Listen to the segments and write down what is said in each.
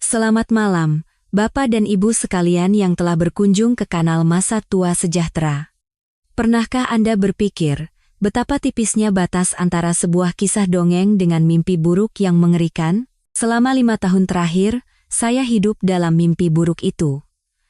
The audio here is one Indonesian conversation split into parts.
Selamat malam, Bapak dan Ibu sekalian yang telah berkunjung ke kanal Masa Tua Sejahtera. Pernahkah Anda berpikir, betapa tipisnya batas antara sebuah kisah dongeng dengan mimpi buruk yang mengerikan? Selama 5 tahun terakhir, saya hidup dalam mimpi buruk itu.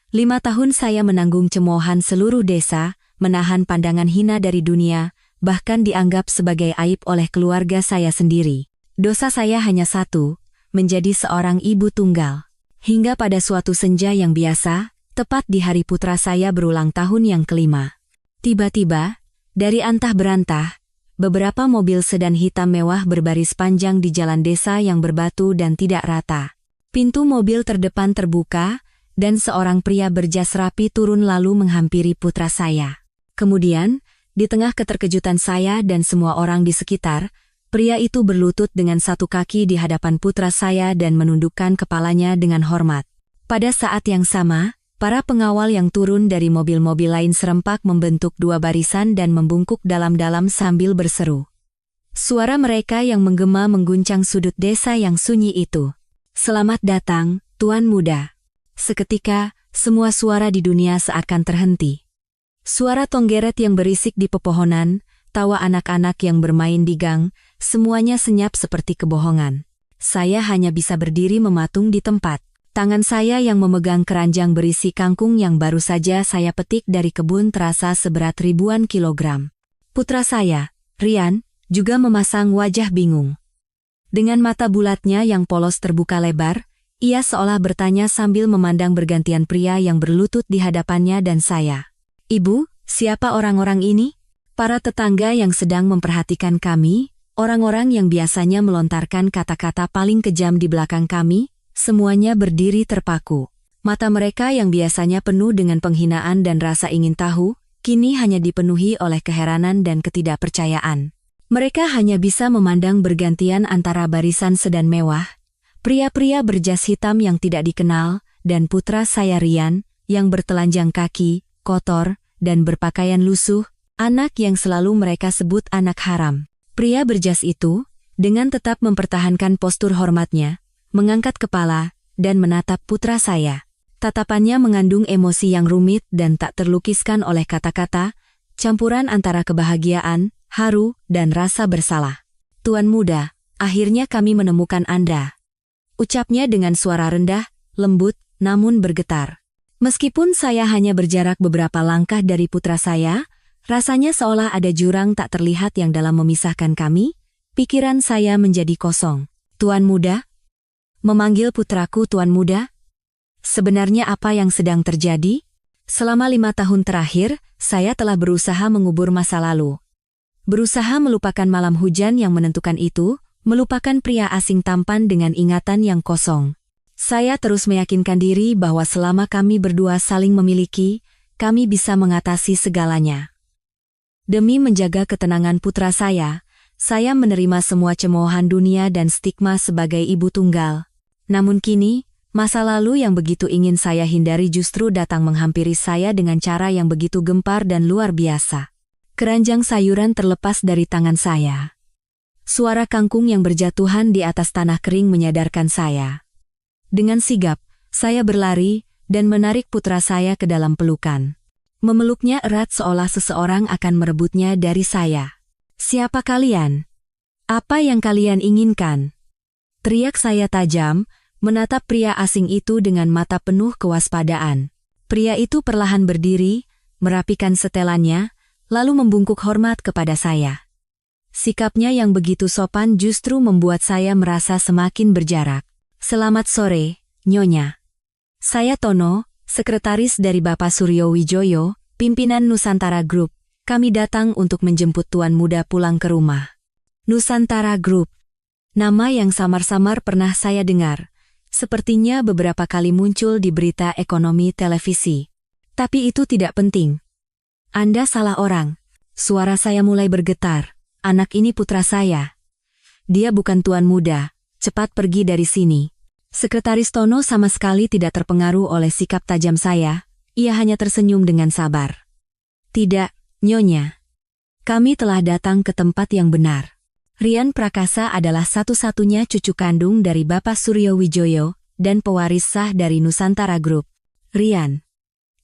5 tahun saya menanggung cemoohan seluruh desa, menahan pandangan hina dari dunia, bahkan dianggap sebagai aib oleh keluarga saya sendiri. Dosa saya hanya satu, menjadi seorang ibu tunggal. Hingga pada suatu senja yang biasa, tepat di hari putra saya berulang tahun yang kelima. Tiba-tiba, dari antah berantah, beberapa mobil sedan hitam mewah berbaris panjang di jalan desa yang berbatu dan tidak rata. Pintu mobil terdepan terbuka, dan seorang pria berjas rapi turun lalu menghampiri putra saya. Kemudian, di tengah keterkejutan saya dan semua orang di sekitar, pria itu berlutut dengan satu kaki di hadapan putra saya dan menundukkan kepalanya dengan hormat. Pada saat yang sama, para pengawal yang turun dari mobil-mobil lain serempak membentuk dua barisan dan membungkuk dalam-dalam sambil berseru. Suara mereka yang menggema mengguncang sudut desa yang sunyi itu. "Selamat datang, Tuan Muda." Seketika, semua suara di dunia seakan terhenti. Suara tonggeret yang berisik di pepohonan, tawa anak-anak yang bermain di gang, semuanya senyap seperti kebohongan. Saya hanya bisa berdiri mematung di tempat. Tangan saya yang memegang keranjang berisi kangkung yang baru saja saya petik dari kebun terasa seberat ribuan kilogram. Putra saya, Rian, juga memasang wajah bingung. Dengan mata bulatnya yang polos terbuka lebar, ia seolah bertanya sambil memandang bergantian pria yang berlutut di hadapannya dan saya. "Ibu, siapa orang-orang ini?" Para tetangga yang sedang memperhatikan kami, orang-orang yang biasanya melontarkan kata-kata paling kejam di belakang kami, semuanya berdiri terpaku. Mata mereka yang biasanya penuh dengan penghinaan dan rasa ingin tahu, kini hanya dipenuhi oleh keheranan dan ketidakpercayaan. Mereka hanya bisa memandang bergantian antara barisan sedan mewah, pria-pria berjas hitam yang tidak dikenal, dan putra saya Rian, yang bertelanjang kaki, kotor, dan berpakaian lusuh, anak yang selalu mereka sebut anak haram. Pria berjas itu, dengan tetap mempertahankan postur hormatnya, mengangkat kepala, dan menatap putra saya. Tatapannya mengandung emosi yang rumit dan tak terlukiskan oleh kata-kata, campuran antara kebahagiaan, haru, dan rasa bersalah. "Tuan Muda, akhirnya kami menemukan Anda," ucapnya dengan suara rendah, lembut, namun bergetar. Meskipun saya hanya berjarak beberapa langkah dari putra saya, rasanya seolah ada jurang tak terlihat yang dalam memisahkan kami, pikiran saya menjadi kosong. "Tuan Muda?" Memanggil putraku Tuan Muda? Sebenarnya apa yang sedang terjadi? Selama 5 tahun terakhir, saya telah berusaha mengubur masa lalu. Berusaha melupakan malam hujan yang menentukan itu, melupakan pria asing tampan dengan ingatan yang kosong. Saya terus meyakinkan diri bahwa selama kami berdua saling memiliki, kami bisa mengatasi segalanya. Demi menjaga ketenangan putra saya menerima semua cemoohan dunia dan stigma sebagai ibu tunggal. Namun kini, masa lalu yang begitu ingin saya hindari justru datang menghampiri saya dengan cara yang begitu gempar dan luar biasa. Keranjang sayuran terlepas dari tangan saya. Suara kangkung yang berjatuhan di atas tanah kering menyadarkan saya. Dengan sigap, saya berlari dan menarik putra saya ke dalam pelukan. Memeluknya erat seolah seseorang akan merebutnya dari saya. "Siapa kalian? Apa yang kalian inginkan?" Teriak saya tajam, menatap pria asing itu dengan mata penuh kewaspadaan. Pria itu perlahan berdiri, merapikan setelannya, lalu membungkuk hormat kepada saya. Sikapnya yang begitu sopan justru membuat saya merasa semakin berjarak. "Selamat sore, Nyonya. Saya Tono, sekretaris dari Bapak Suryo Wijoyo, pimpinan Nusantara Group. Kami datang untuk menjemput Tuan Muda pulang ke rumah." Nusantara Group. Nama yang samar-samar pernah saya dengar. Sepertinya beberapa kali muncul di berita ekonomi televisi. Tapi itu tidak penting. "Anda salah orang." Suara saya mulai bergetar. "Anak ini putra saya. Dia bukan Tuan Muda. Cepat pergi dari sini." Sekretaris Tono sama sekali tidak terpengaruh oleh sikap tajam saya. Ia hanya tersenyum dengan sabar. "Tidak, Nyonya. Kami telah datang ke tempat yang benar. Rian Prakasa adalah satu-satunya cucu kandung dari Bapak Suryo Wijoyo, dan pewaris sah dari Nusantara Group. Rian.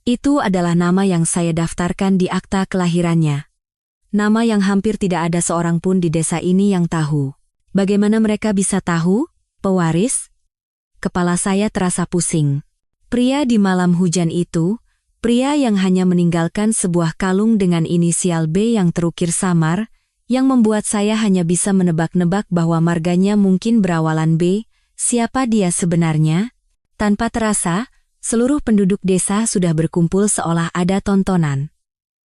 Itu adalah nama yang saya daftarkan di akta kelahirannya. Nama yang hampir tidak ada seorang pun di desa ini yang tahu. Bagaimana mereka bisa tahu? Pewaris? Kepala saya terasa pusing. Pria di malam hujan itu, pria yang hanya meninggalkan sebuah kalung dengan inisial B yang terukir samar, yang membuat saya hanya bisa menebak-nebak bahwa marganya mungkin berawalan B. Siapa dia sebenarnya? Tanpa terasa, seluruh penduduk desa sudah berkumpul seolah ada tontonan.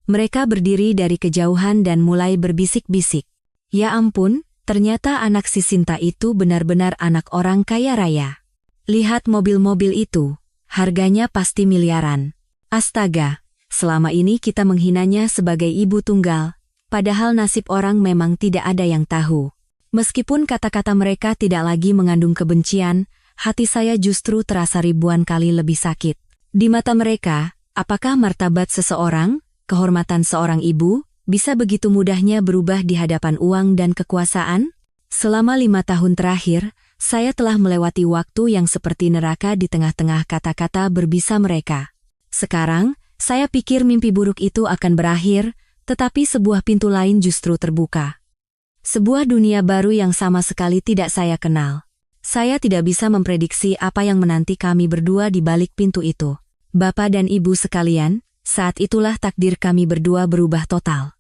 Mereka berdiri dari kejauhan dan mulai berbisik-bisik. Ya ampun, ternyata anak si Sinta itu benar-benar anak orang kaya raya. Lihat mobil-mobil itu, harganya pasti miliaran. Astaga, selama ini kita menghinanya sebagai ibu tunggal, padahal nasib orang memang tidak ada yang tahu. Meskipun kata-kata mereka tidak lagi mengandung kebencian, hati saya justru terasa ribuan kali lebih sakit. Di mata mereka, apakah martabat seseorang, kehormatan seorang ibu, bisa begitu mudahnya berubah di hadapan uang dan kekuasaan? Selama 5 tahun terakhir, saya telah melewati waktu yang seperti neraka di tengah-tengah kata-kata berbisa mereka. Sekarang, saya pikir mimpi buruk itu akan berakhir, tetapi sebuah pintu lain justru terbuka. Sebuah dunia baru yang sama sekali tidak saya kenal. Saya tidak bisa memprediksi apa yang menanti kami berdua di balik pintu itu. Bapak dan Ibu sekalian, saat itulah takdir kami berdua berubah total.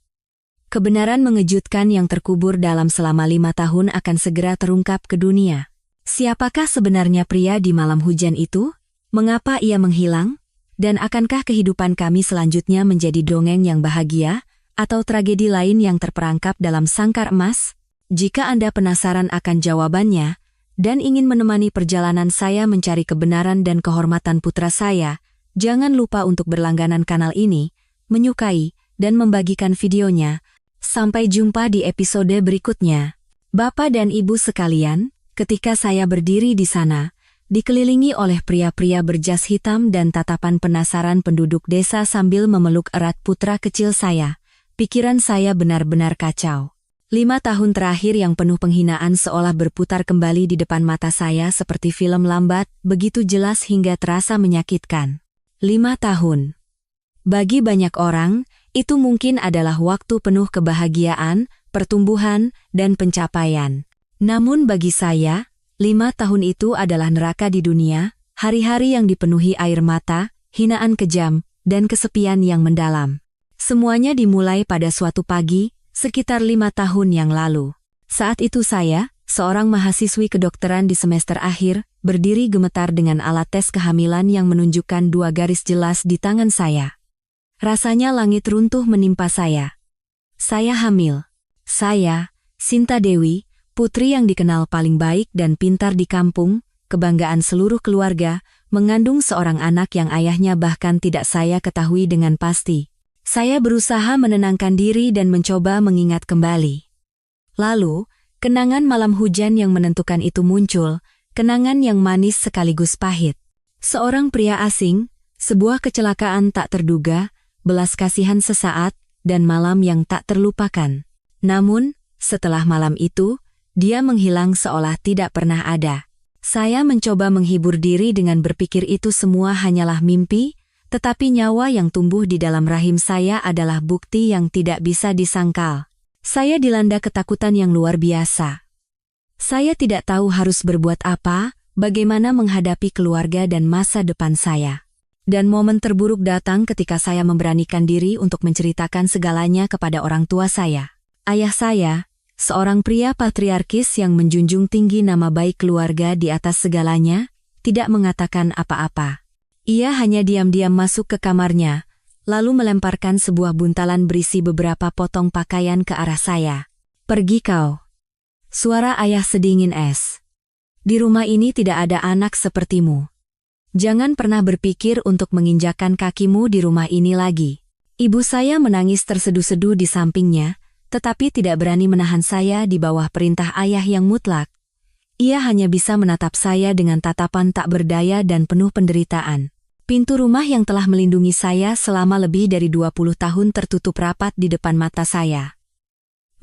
Kebenaran mengejutkan yang terkubur dalam selama 5 tahun akan segera terungkap ke dunia. Siapakah sebenarnya pria di malam hujan itu? Mengapa ia menghilang? Dan akankah kehidupan kami selanjutnya menjadi dongeng yang bahagia, atau tragedi lain yang terperangkap dalam sangkar emas? Jika Anda penasaran akan jawabannya, dan ingin menemani perjalanan saya mencari kebenaran dan kehormatan putra saya, jangan lupa untuk berlangganan kanal ini, menyukai, dan membagikan videonya. Sampai jumpa di episode berikutnya. Bapak dan Ibu sekalian, ketika saya berdiri di sana, dikelilingi oleh pria-pria berjas hitam dan tatapan penasaran penduduk desa sambil memeluk erat putra kecil saya, pikiran saya benar-benar kacau. 5 tahun terakhir yang penuh penghinaan seolah berputar kembali di depan mata saya seperti film lambat, begitu jelas hingga terasa menyakitkan. 5 tahun. Bagi banyak orang, itu mungkin adalah waktu penuh kebahagiaan, pertumbuhan, dan pencapaian. Namun bagi saya, 5 tahun itu adalah neraka di dunia, hari-hari yang dipenuhi air mata, hinaan kejam, dan kesepian yang mendalam. Semuanya dimulai pada suatu pagi, sekitar 5 tahun yang lalu. Saat itu saya, seorang mahasiswi kedokteran di semester akhir, berdiri gemetar dengan alat tes kehamilan yang menunjukkan 2 garis jelas di tangan saya. Rasanya langit runtuh menimpa saya. Saya hamil. Saya, Sinta Dewi, putri yang dikenal paling baik dan pintar di kampung, kebanggaan seluruh keluarga, mengandung seorang anak yang ayahnya bahkan tidak saya ketahui dengan pasti. Saya berusaha menenangkan diri dan mencoba mengingat kembali. Lalu, kenangan malam hujan yang menentukan itu muncul, kenangan yang manis sekaligus pahit. Seorang pria asing, sebuah kecelakaan tak terduga, belas kasihan sesaat, dan malam yang tak terlupakan. Namun, setelah malam itu, dia menghilang seolah tidak pernah ada. Saya mencoba menghibur diri dengan berpikir itu semua hanyalah mimpi, tetapi nyawa yang tumbuh di dalam rahim saya adalah bukti yang tidak bisa disangkal. Saya dilanda ketakutan yang luar biasa. Saya tidak tahu harus berbuat apa, bagaimana menghadapi keluarga dan masa depan saya. Dan momen terburuk datang ketika saya memberanikan diri untuk menceritakan segalanya kepada orang tua saya. Ayah saya, seorang pria patriarkis yang menjunjung tinggi nama baik keluarga di atas segalanya, tidak mengatakan apa-apa. Ia hanya diam-diam masuk ke kamarnya, lalu melemparkan sebuah buntalan berisi beberapa potong pakaian ke arah saya. "Pergi kau." Suara ayah sedingin es. "Di rumah ini tidak ada anak sepertimu. Jangan pernah berpikir untuk menginjakkan kakimu di rumah ini lagi." Ibu saya menangis terseduh-seduh di sampingnya, tetapi tidak berani menahan saya di bawah perintah ayah yang mutlak. Ia hanya bisa menatap saya dengan tatapan tak berdaya dan penuh penderitaan. Pintu rumah yang telah melindungi saya selama lebih dari 20 tahun tertutup rapat di depan mata saya.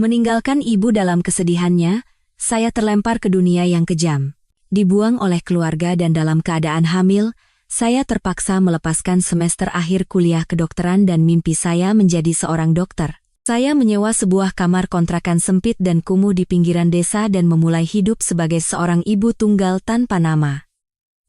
Meninggalkan ibu dalam kesedihannya, saya terlempar ke dunia yang kejam. dibuang oleh keluarga dan dalam keadaan hamil, saya terpaksa melepaskan semester akhir kuliah kedokteran dan mimpi saya menjadi seorang dokter. Saya menyewa sebuah kamar kontrakan sempit dan kumuh di pinggiran desa dan memulai hidup sebagai seorang ibu tunggal tanpa nama.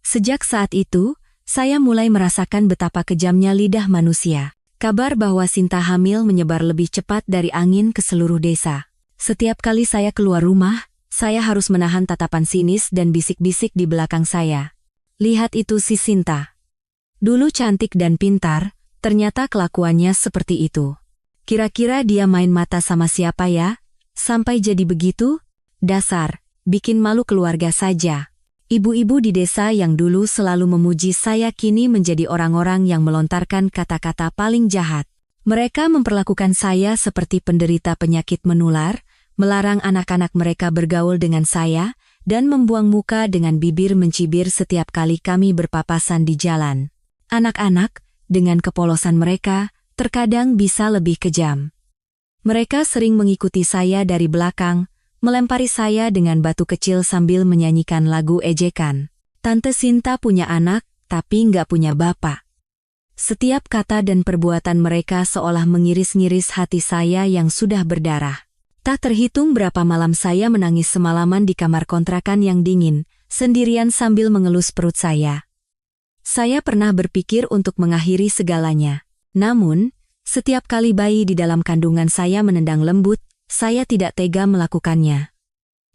Sejak saat itu, saya mulai merasakan betapa kejamnya lidah manusia. Kabar bahwa Sinta hamil menyebar lebih cepat dari angin ke seluruh desa. Setiap kali saya keluar rumah, saya harus menahan tatapan sinis dan bisik-bisik di belakang saya. Lihat itu si Sinta. Dulu cantik dan pintar, ternyata kelakuannya seperti itu. Kira-kira dia main mata sama siapa ya? Sampai jadi begitu? Dasar, bikin malu keluarga saja. Ibu-ibu di desa yang dulu selalu memuji saya kini menjadi orang-orang yang melontarkan kata-kata paling jahat. Mereka memperlakukan saya seperti penderita penyakit menular, melarang anak-anak mereka bergaul dengan saya, dan membuang muka dengan bibir mencibir setiap kali kami berpapasan di jalan. Anak-anak, dengan kepolosan mereka, terkadang bisa lebih kejam. Mereka sering mengikuti saya dari belakang, melempari saya dengan batu kecil sambil menyanyikan lagu ejekan. Tante Sinta punya anak, tapi nggak punya bapak. Setiap kata dan perbuatan mereka seolah mengiris-ngiris hati saya yang sudah berdarah. Tak terhitung berapa malam saya menangis semalaman di kamar kontrakan yang dingin, sendirian sambil mengelus perut saya. Saya pernah berpikir untuk mengakhiri segalanya. Namun, setiap kali bayi di dalam kandungan saya menendang lembut, saya tidak tega melakukannya.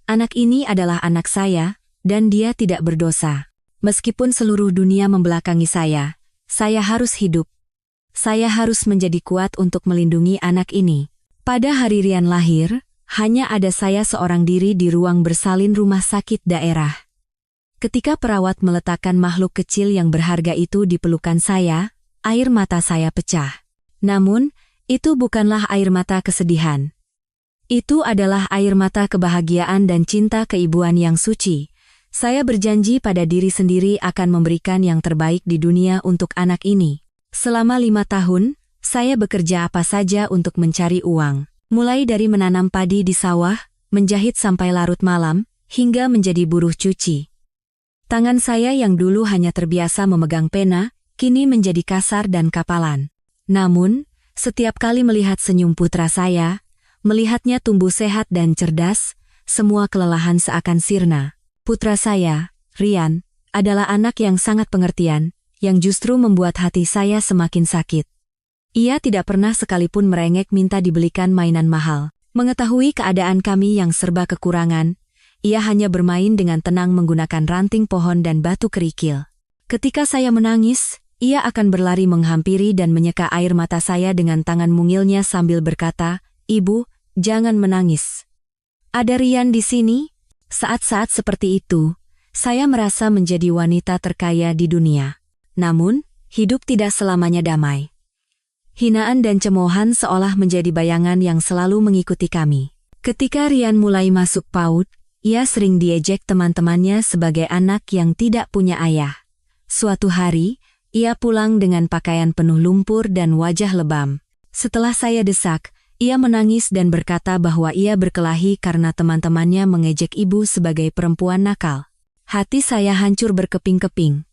Anak ini adalah anak saya, dan dia tidak berdosa. Meskipun seluruh dunia membelakangi saya harus hidup. Saya harus menjadi kuat untuk melindungi anak ini. Pada hari Rian lahir, hanya ada saya seorang diri di ruang bersalin rumah sakit daerah. Ketika perawat meletakkan makhluk kecil yang berharga itu di pelukan saya, air mata saya pecah. Namun, itu bukanlah air mata kesedihan. Itu adalah air mata kebahagiaan dan cinta keibuan yang suci. Saya berjanji pada diri sendiri akan memberikan yang terbaik di dunia untuk anak ini. Selama 5 tahun, saya bekerja apa saja untuk mencari uang. Mulai dari menanam padi di sawah, menjahit sampai larut malam, hingga menjadi buruh cuci. Tangan saya yang dulu hanya terbiasa memegang pena, kini menjadi kasar dan kapalan. Namun, setiap kali melihat senyum putra saya, melihatnya tumbuh sehat dan cerdas, semua kelelahan seakan sirna. Putra saya, Rian, adalah anak yang sangat pengertian, yang justru membuat hati saya semakin sakit. Ia tidak pernah sekalipun merengek minta dibelikan mainan mahal. Mengetahui keadaan kami yang serba kekurangan, ia hanya bermain dengan tenang menggunakan ranting pohon dan batu kerikil. Ketika saya menangis, ia akan berlari menghampiri dan menyeka air mata saya dengan tangan mungilnya sambil berkata, "Ibu, jangan menangis. Ada Rian di sini." Saat-saat seperti itu, saya merasa menjadi wanita terkaya di dunia. Namun, hidup tidak selamanya damai. Hinaan dan cemoohan seolah menjadi bayangan yang selalu mengikuti kami. Ketika Rian mulai masuk PAUD, ia sering diejek teman-temannya sebagai anak yang tidak punya ayah. Suatu hari, ia pulang dengan pakaian penuh lumpur dan wajah lebam. Setelah saya desak, ia menangis dan berkata bahwa ia berkelahi karena teman-temannya mengejek ibu sebagai perempuan nakal. Hati saya hancur berkeping-keping.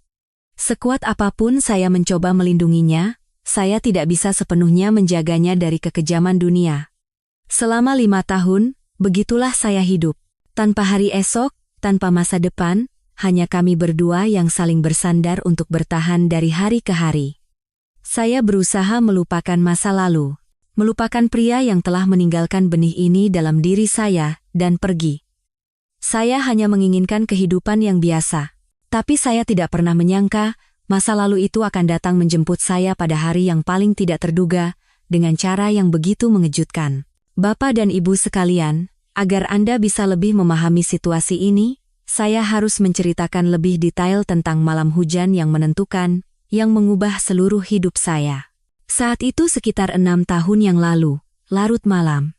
Sekuat apapun saya mencoba melindunginya, saya tidak bisa sepenuhnya menjaganya dari kekejaman dunia. Selama 5 tahun, begitulah saya hidup. Tanpa hari esok, tanpa masa depan, hanya kami berdua yang saling bersandar untuk bertahan dari hari ke hari. Saya berusaha melupakan masa lalu, melupakan pria yang telah meninggalkan benih ini dalam diri saya, dan pergi. Saya hanya menginginkan kehidupan yang biasa. Tapi saya tidak pernah menyangka, masa lalu itu akan datang menjemput saya pada hari yang paling tidak terduga, dengan cara yang begitu mengejutkan. Bapak dan Ibu sekalian, agar Anda bisa lebih memahami situasi ini, saya harus menceritakan lebih detail tentang malam hujan yang menentukan, yang mengubah seluruh hidup saya. Saat itu sekitar 6 tahun yang lalu, larut malam.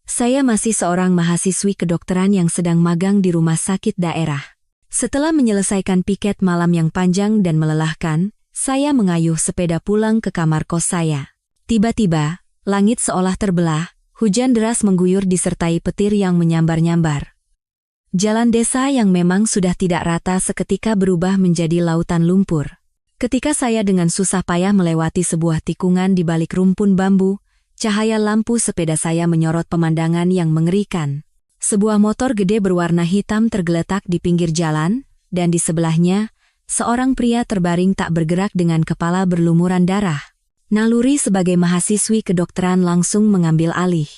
Saya masih seorang mahasiswi kedokteran yang sedang magang di rumah sakit daerah. Setelah menyelesaikan piket malam yang panjang dan melelahkan, saya mengayuh sepeda pulang ke kamar kos saya. Tiba-tiba, langit seolah terbelah, hujan deras mengguyur disertai petir yang menyambar-nyambar. Jalan desa yang memang sudah tidak rata seketika berubah menjadi lautan lumpur. Ketika saya dengan susah payah melewati sebuah tikungan di balik rumpun bambu, cahaya lampu sepeda saya menyorot pemandangan yang mengerikan. Sebuah motor gede berwarna hitam tergeletak di pinggir jalan, dan di sebelahnya, seorang pria terbaring tak bergerak dengan kepala berlumuran darah. Naluri sebagai mahasiswi kedokteran langsung mengambil alih.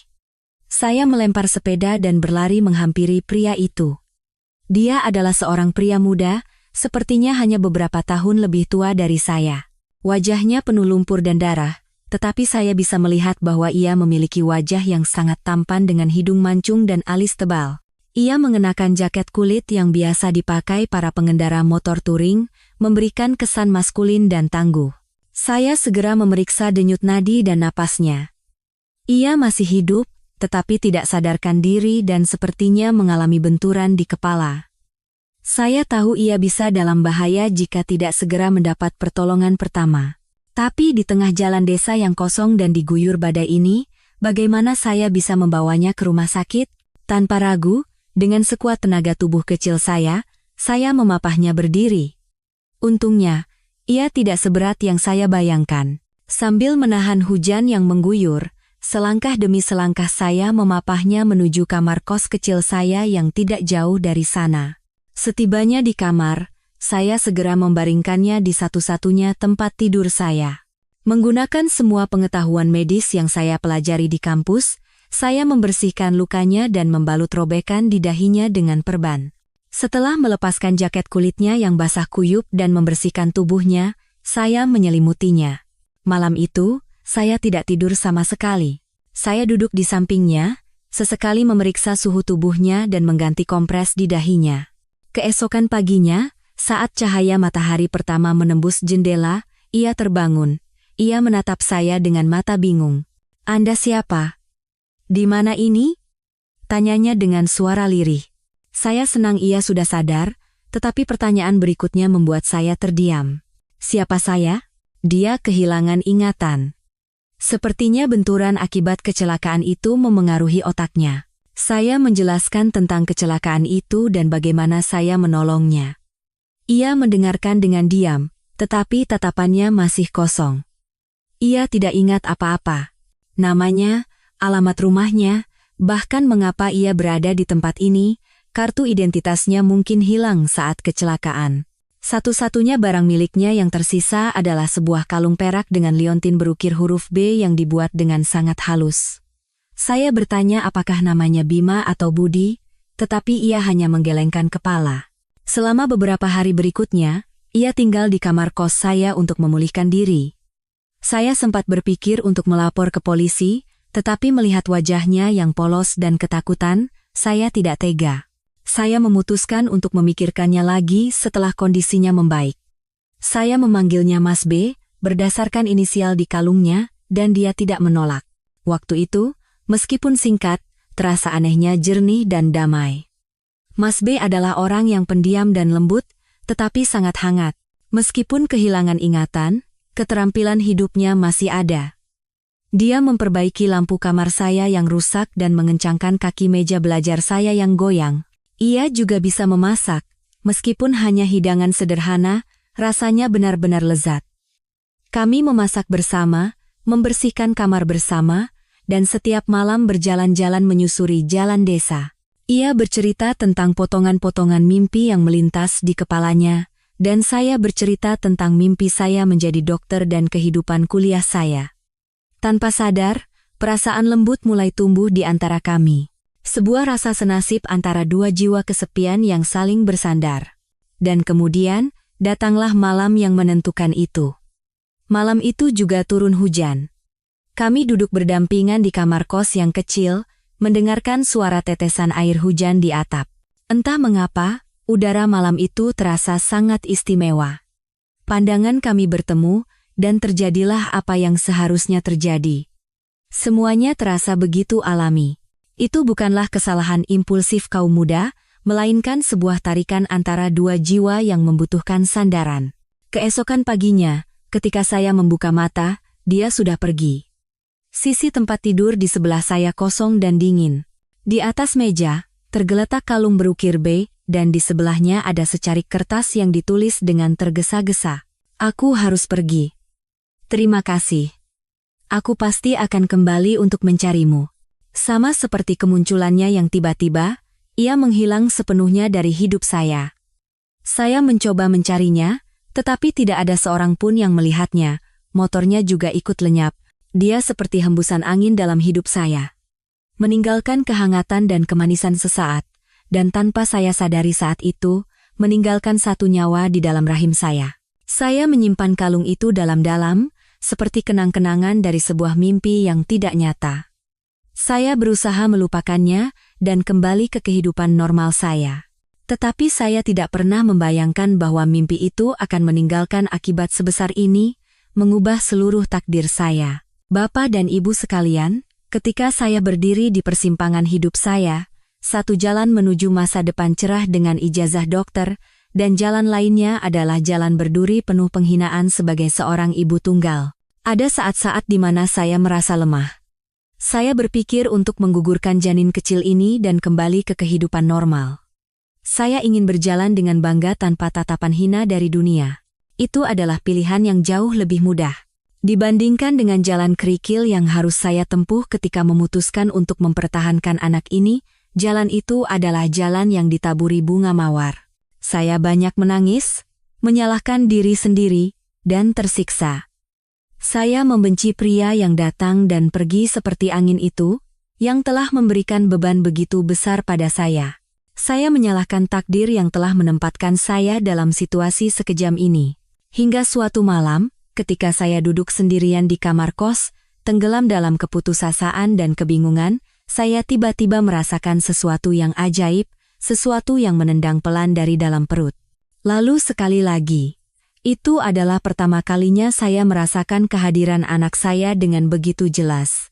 Saya melempar sepeda dan berlari menghampiri pria itu. Dia adalah seorang pria muda, sepertinya hanya beberapa tahun lebih tua dari saya. Wajahnya penuh lumpur dan darah, tetapi saya bisa melihat bahwa ia memiliki wajah yang sangat tampan dengan hidung mancung dan alis tebal. Ia mengenakan jaket kulit yang biasa dipakai para pengendara motor touring, memberikan kesan maskulin dan tangguh. Saya segera memeriksa denyut nadi dan napasnya. Ia masih hidup, tetapi tidak sadarkan diri dan sepertinya mengalami benturan di kepala. Saya tahu ia bisa dalam bahaya jika tidak segera mendapat pertolongan pertama. Tapi di tengah jalan desa yang kosong dan diguyur badai ini, bagaimana saya bisa membawanya ke rumah sakit? Tanpa ragu, dengan sekuat tenaga tubuh kecil saya memapahnya berdiri. Untungnya, ia tidak seberat yang saya bayangkan. Sambil menahan hujan yang mengguyur, selangkah demi selangkah saya memapahnya menuju kamar kos kecil saya yang tidak jauh dari sana. Setibanya di kamar, saya segera membaringkannya di satu-satunya tempat tidur saya. Menggunakan semua pengetahuan medis yang saya pelajari di kampus, saya membersihkan lukanya dan membalut robekan di dahinya dengan perban. Setelah melepaskan jaket kulitnya yang basah kuyup dan membersihkan tubuhnya, saya menyelimutinya. Malam itu, saya tidak tidur sama sekali. Saya duduk di sampingnya, sesekali memeriksa suhu tubuhnya dan mengganti kompres di dahinya. Keesokan paginya, saat cahaya matahari pertama menembus jendela, ia terbangun. Ia menatap saya dengan mata bingung. "Anda siapa? Di mana ini?" tanyanya dengan suara lirih. Saya senang ia sudah sadar, tetapi pertanyaan berikutnya membuat saya terdiam. "Siapa saya?" Dia kehilangan ingatan. Sepertinya benturan akibat kecelakaan itu memengaruhi otaknya. Saya menjelaskan tentang kecelakaan itu dan bagaimana saya menolongnya. Ia mendengarkan dengan diam, tetapi tatapannya masih kosong. Ia tidak ingat apa-apa. Namanya, alamat rumahnya, bahkan mengapa ia berada di tempat ini, kartu identitasnya mungkin hilang saat kecelakaan. Satu-satunya barang miliknya yang tersisa adalah sebuah kalung perak dengan liontin berukir huruf B yang dibuat dengan sangat halus. Saya bertanya apakah namanya Bima atau Budi, tetapi ia hanya menggelengkan kepala. Selama beberapa hari berikutnya, ia tinggal di kamar kos saya untuk memulihkan diri. Saya sempat berpikir untuk melapor ke polisi, tetapi melihat wajahnya yang polos dan ketakutan, saya tidak tega. Saya memutuskan untuk memikirkannya lagi setelah kondisinya membaik. Saya memanggilnya Mas B, berdasarkan inisial di kalungnya, dan dia tidak menolak. Waktu itu, meskipun singkat, terasa anehnya jernih dan damai. Mas B adalah orang yang pendiam dan lembut, tetapi sangat hangat. Meskipun kehilangan ingatan, keterampilan hidupnya masih ada. Dia memperbaiki lampu kamar saya yang rusak dan mengencangkan kaki meja belajar saya yang goyang. Ia juga bisa memasak, meskipun hanya hidangan sederhana, rasanya benar-benar lezat. Kami memasak bersama, membersihkan kamar bersama, dan setiap malam berjalan-jalan menyusuri jalan desa. Ia bercerita tentang potongan-potongan mimpi yang melintas di kepalanya, dan saya bercerita tentang mimpi saya menjadi dokter dan kehidupan kuliah saya. Tanpa sadar, perasaan lembut mulai tumbuh di antara kami. Sebuah rasa senasib antara dua jiwa kesepian yang saling bersandar. Dan kemudian, datanglah malam yang menentukan itu. Malam itu juga turun hujan. Kami duduk berdampingan di kamar kos yang kecil, mendengarkan suara tetesan air hujan di atap. Entah mengapa, udara malam itu terasa sangat istimewa. Pandangan kami bertemu, dan terjadilah apa yang seharusnya terjadi. Semuanya terasa begitu alami. Itu bukanlah kesalahan impulsif kaum muda, melainkan sebuah tarikan antara dua jiwa yang membutuhkan sandaran. Keesokan paginya, ketika saya membuka mata, dia sudah pergi. Sisi tempat tidur di sebelah saya kosong dan dingin. Di atas meja, Tergeletak kalung berukir B, dan di sebelahnya ada secarik kertas yang ditulis dengan tergesa-gesa. Aku harus pergi. Terima kasih. Aku pasti akan kembali untuk mencarimu. Sama seperti kemunculannya yang tiba-tiba, ia menghilang sepenuhnya dari hidup saya. Saya mencoba mencarinya, tetapi tidak ada seorang pun yang melihatnya. Motornya juga ikut lenyap. Dia seperti hembusan angin dalam hidup saya, meninggalkan kehangatan dan kemanisan sesaat, dan tanpa saya sadari saat itu, meninggalkan satu nyawa di dalam rahim saya. Saya menyimpan kalung itu dalam-dalam, seperti kenang-kenangan dari sebuah mimpi yang tidak nyata. Saya berusaha melupakannya dan kembali ke kehidupan normal saya. Tetapi saya tidak pernah membayangkan bahwa mimpi itu akan meninggalkan akibat sebesar ini, mengubah seluruh takdir saya. Bapak dan Ibu sekalian, ketika saya berdiri di persimpangan hidup saya, satu jalan menuju masa depan cerah dengan ijazah dokter, dan jalan lainnya adalah jalan berduri penuh penghinaan sebagai seorang ibu tunggal. Ada saat-saat di mana saya merasa lemah. Saya berpikir untuk menggugurkan janin kecil ini dan kembali ke kehidupan normal. Saya ingin berjalan dengan bangga tanpa tatapan hina dari dunia. Itu adalah pilihan yang jauh lebih mudah dibandingkan dengan jalan kerikil yang harus saya tempuh ketika memutuskan untuk mempertahankan anak ini. Jalan itu adalah jalan yang ditaburi bunga mawar. Saya banyak menangis, menyalahkan diri sendiri, dan tersiksa. Saya membenci pria yang datang dan pergi seperti angin itu, yang telah memberikan beban begitu besar pada saya. Saya menyalahkan takdir yang telah menempatkan saya dalam situasi sekejam ini. Hingga suatu malam, ketika saya duduk sendirian di kamar kos, tenggelam dalam keputusasaan dan kebingungan, saya tiba-tiba merasakan sesuatu yang ajaib, sesuatu yang menendang pelan dari dalam perut. Lalu sekali lagi, itu adalah pertama kalinya saya merasakan kehadiran anak saya dengan begitu jelas.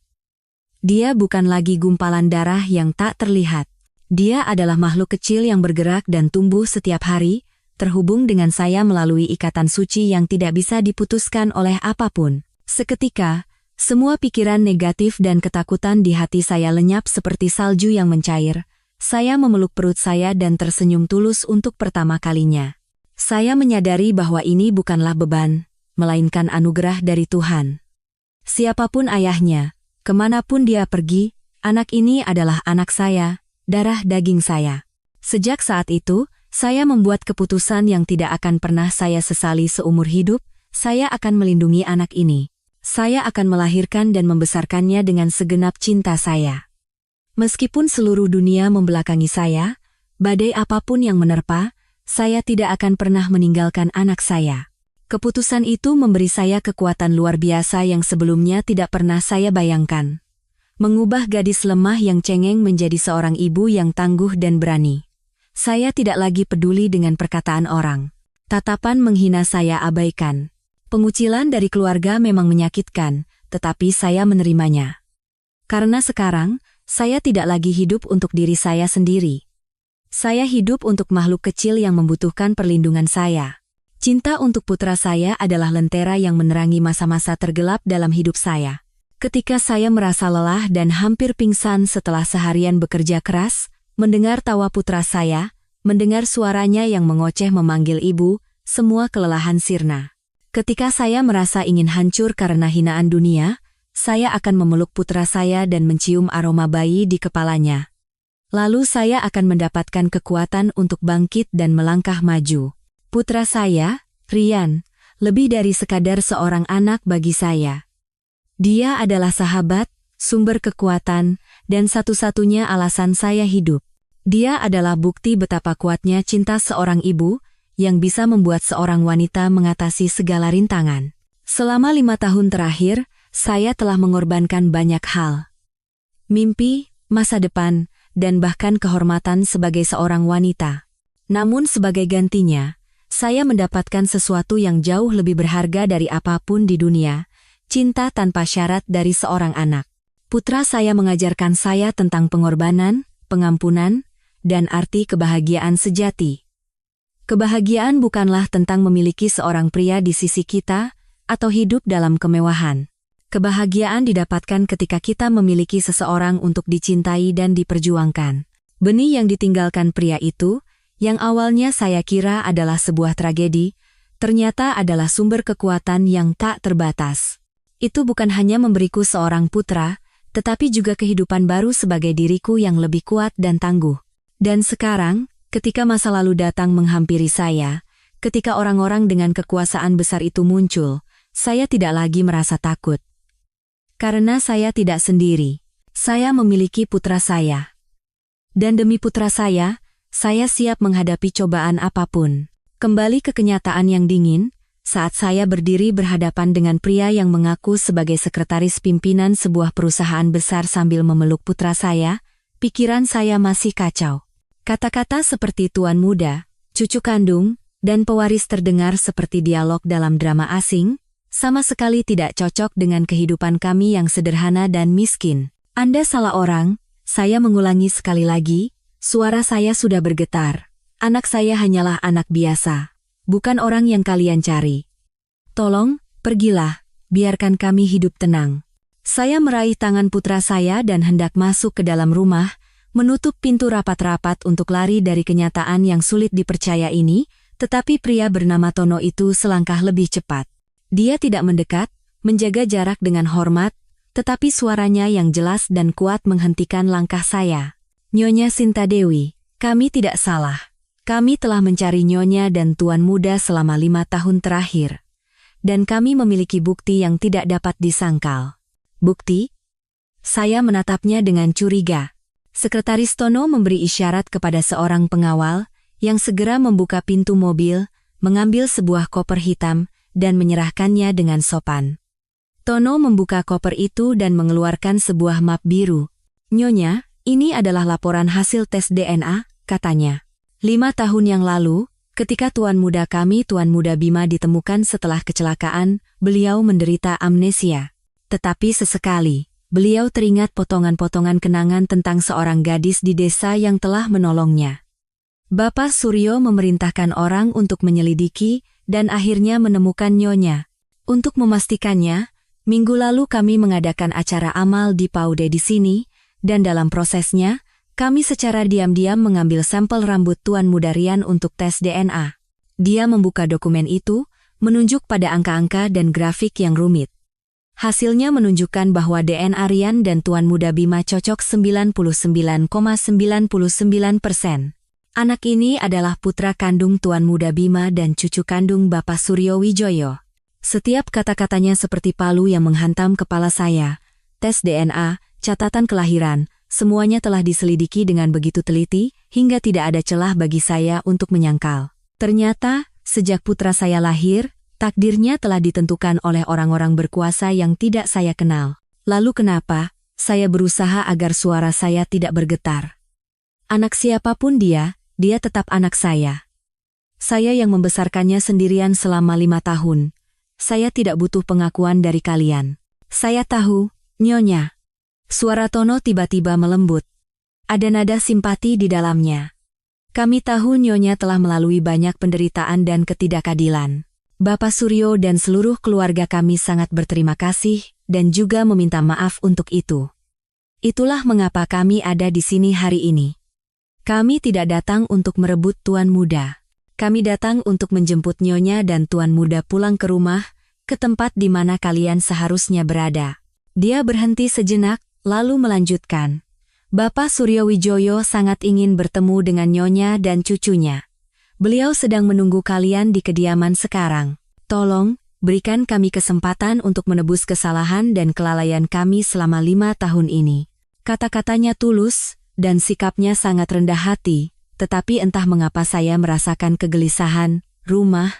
Dia bukan lagi gumpalan darah yang tak terlihat. Dia adalah makhluk kecil yang bergerak dan tumbuh setiap hari, terhubung dengan saya melalui ikatan suci yang tidak bisa diputuskan oleh apapun. Seketika, semua pikiran negatif dan ketakutan di hati saya lenyap seperti salju yang mencair. Saya memeluk perut saya dan tersenyum tulus untuk pertama kalinya. Saya menyadari bahwa ini bukanlah beban, melainkan anugerah dari Tuhan. Siapapun ayahnya, kemanapun dia pergi, anak ini adalah anak saya, darah daging saya. Sejak saat itu, saya membuat keputusan yang tidak akan pernah saya sesali seumur hidup. Saya akan melindungi anak ini. Saya akan melahirkan dan membesarkannya dengan segenap cinta saya. Meskipun seluruh dunia membelakangi saya, badai apapun yang menerpa, saya tidak akan pernah meninggalkan anak saya. Keputusan itu memberi saya kekuatan luar biasa yang sebelumnya tidak pernah saya bayangkan. Mengubah gadis lemah yang cengeng menjadi seorang ibu yang tangguh dan berani. Saya tidak lagi peduli dengan perkataan orang. Tatapan menghina saya abaikan. Pengucilan dari keluarga memang menyakitkan, tetapi saya menerimanya. Karena sekarang, saya tidak lagi hidup untuk diri saya sendiri. Saya hidup untuk makhluk kecil yang membutuhkan perlindungan saya. Cinta untuk putra saya adalah lentera yang menerangi masa-masa tergelap dalam hidup saya. Ketika saya merasa lelah dan hampir pingsan setelah seharian bekerja keras, mendengar tawa putra saya, mendengar suaranya yang mengoceh memanggil ibu, semua kelelahan sirna. Ketika saya merasa ingin hancur karena hinaan dunia, saya akan memeluk putra saya dan mencium aroma bayi di kepalanya. Lalu saya akan mendapatkan kekuatan untuk bangkit dan melangkah maju. Putra saya, Rian, lebih dari sekadar seorang anak bagi saya. Dia adalah sahabat, sumber kekuatan, dan satu-satunya alasan saya hidup. Dia adalah bukti betapa kuatnya cinta seorang ibu, yang bisa membuat seorang wanita mengatasi segala rintangan. Selama 5 tahun terakhir, saya telah mengorbankan banyak hal. Mimpi, masa depan, dan bahkan kehormatan sebagai seorang wanita. Namun sebagai gantinya, saya mendapatkan sesuatu yang jauh lebih berharga dari apapun di dunia, cinta tanpa syarat dari seorang anak. Putra saya mengajarkan saya tentang pengorbanan, pengampunan, dan arti kebahagiaan sejati. Kebahagiaan bukanlah tentang memiliki seorang pria di sisi kita, atau hidup dalam kemewahan. Kebahagiaan didapatkan ketika kita memiliki seseorang untuk dicintai dan diperjuangkan. Benih yang ditinggalkan pria itu, yang awalnya saya kira adalah sebuah tragedi, ternyata adalah sumber kekuatan yang tak terbatas. Itu bukan hanya memberiku seorang putra, tetapi juga kehidupan baru sebagai diriku yang lebih kuat dan tangguh. Dan sekarang, ketika masa lalu datang menghampiri saya, ketika orang-orang dengan kekuasaan besar itu muncul, saya tidak lagi merasa takut. Karena saya tidak sendiri. Saya memiliki putra saya. Dan demi putra saya siap menghadapi cobaan apapun. Kembali ke kenyataan yang dingin, saat saya berdiri berhadapan dengan pria yang mengaku sebagai sekretaris pimpinan sebuah perusahaan besar sambil memeluk putra saya, pikiran saya masih kacau. Kata-kata seperti tuan muda, cucu kandung, dan pewaris terdengar seperti dialog dalam drama asing, sama sekali tidak cocok dengan kehidupan kami yang sederhana dan miskin. Anda salah orang, saya mengulangi sekali lagi, suara saya sudah bergetar. Anak saya hanyalah anak biasa, bukan orang yang kalian cari. Tolong, pergilah, biarkan kami hidup tenang. Saya meraih tangan putra saya dan hendak masuk ke dalam rumah, menutup pintu rapat-rapat untuk lari dari kenyataan yang sulit dipercaya ini, tetapi pria bernama Tono itu selangkah lebih cepat. Dia tidak mendekat, menjaga jarak dengan hormat, tetapi suaranya yang jelas dan kuat menghentikan langkah saya. Nyonya Sinta Dewi, kami tidak salah. Kami telah mencari Nyonya dan Tuan Muda selama 5 tahun terakhir. Dan kami memiliki bukti yang tidak dapat disangkal. Bukti? Saya menatapnya dengan curiga. Sekretaris Tono memberi isyarat kepada seorang pengawal, yang segera membuka pintu mobil, mengambil sebuah koper hitam, dan menyerahkannya dengan sopan. Tono membuka koper itu dan mengeluarkan sebuah map biru. Nyonya, ini adalah laporan hasil tes DNA, katanya. 5 tahun yang lalu, ketika Tuan Muda kami Tuan Muda Bima ditemukan setelah kecelakaan, beliau menderita amnesia. Tetapi sesekali, beliau teringat potongan-potongan kenangan tentang seorang gadis di desa yang telah menolongnya. Bapak Suryo memerintahkan orang untuk menyelidiki, dan akhirnya menemukan Nyonya. Untuk memastikannya, minggu lalu kami mengadakan acara amal di Paude di sini, dan dalam prosesnya, kami secara diam-diam mengambil sampel rambut Tuan Muda Rian untuk tes DNA. Dia membuka dokumen itu, menunjuk pada angka-angka dan grafik yang rumit. Hasilnya menunjukkan bahwa DNA Rian dan Tuan Muda Bima cocok 99,99%. Anak ini adalah putra kandung Tuan Muda Bima dan cucu kandung Bapak Suryo Wijoyo. Setiap kata-katanya seperti palu yang menghantam kepala saya. Tes DNA, catatan kelahiran, semuanya telah diselidiki dengan begitu teliti, hingga tidak ada celah bagi saya untuk menyangkal. Ternyata, sejak putra saya lahir, takdirnya telah ditentukan oleh orang-orang berkuasa yang tidak saya kenal. Lalu kenapa, saya berusaha agar suara saya tidak bergetar. Anak siapapun dia tetap anak saya. Saya yang membesarkannya sendirian selama 5 tahun. Saya tidak butuh pengakuan dari kalian. Saya tahu, Nyonya. Suara Tono tiba-tiba melembut. Ada nada simpati di dalamnya. Kami tahu Nyonya telah melalui banyak penderitaan dan ketidakadilan. Bapak Suryo dan seluruh keluarga kami sangat berterima kasih dan juga meminta maaf untuk itu. Itulah mengapa kami ada di sini hari ini. Kami tidak datang untuk merebut Tuan Muda. Kami datang untuk menjemput Nyonya dan Tuan Muda pulang ke rumah, ke tempat di mana kalian seharusnya berada. Dia berhenti sejenak, lalu melanjutkan. Bapak Suryo Wijoyo sangat ingin bertemu dengan Nyonya dan cucunya. Beliau sedang menunggu kalian di kediaman sekarang. Tolong, berikan kami kesempatan untuk menebus kesalahan dan kelalaian kami selama 5 tahun ini. Kata-katanya tulus, dan sikapnya sangat rendah hati. Tetapi entah mengapa saya merasakan kegelisahan. Rumah?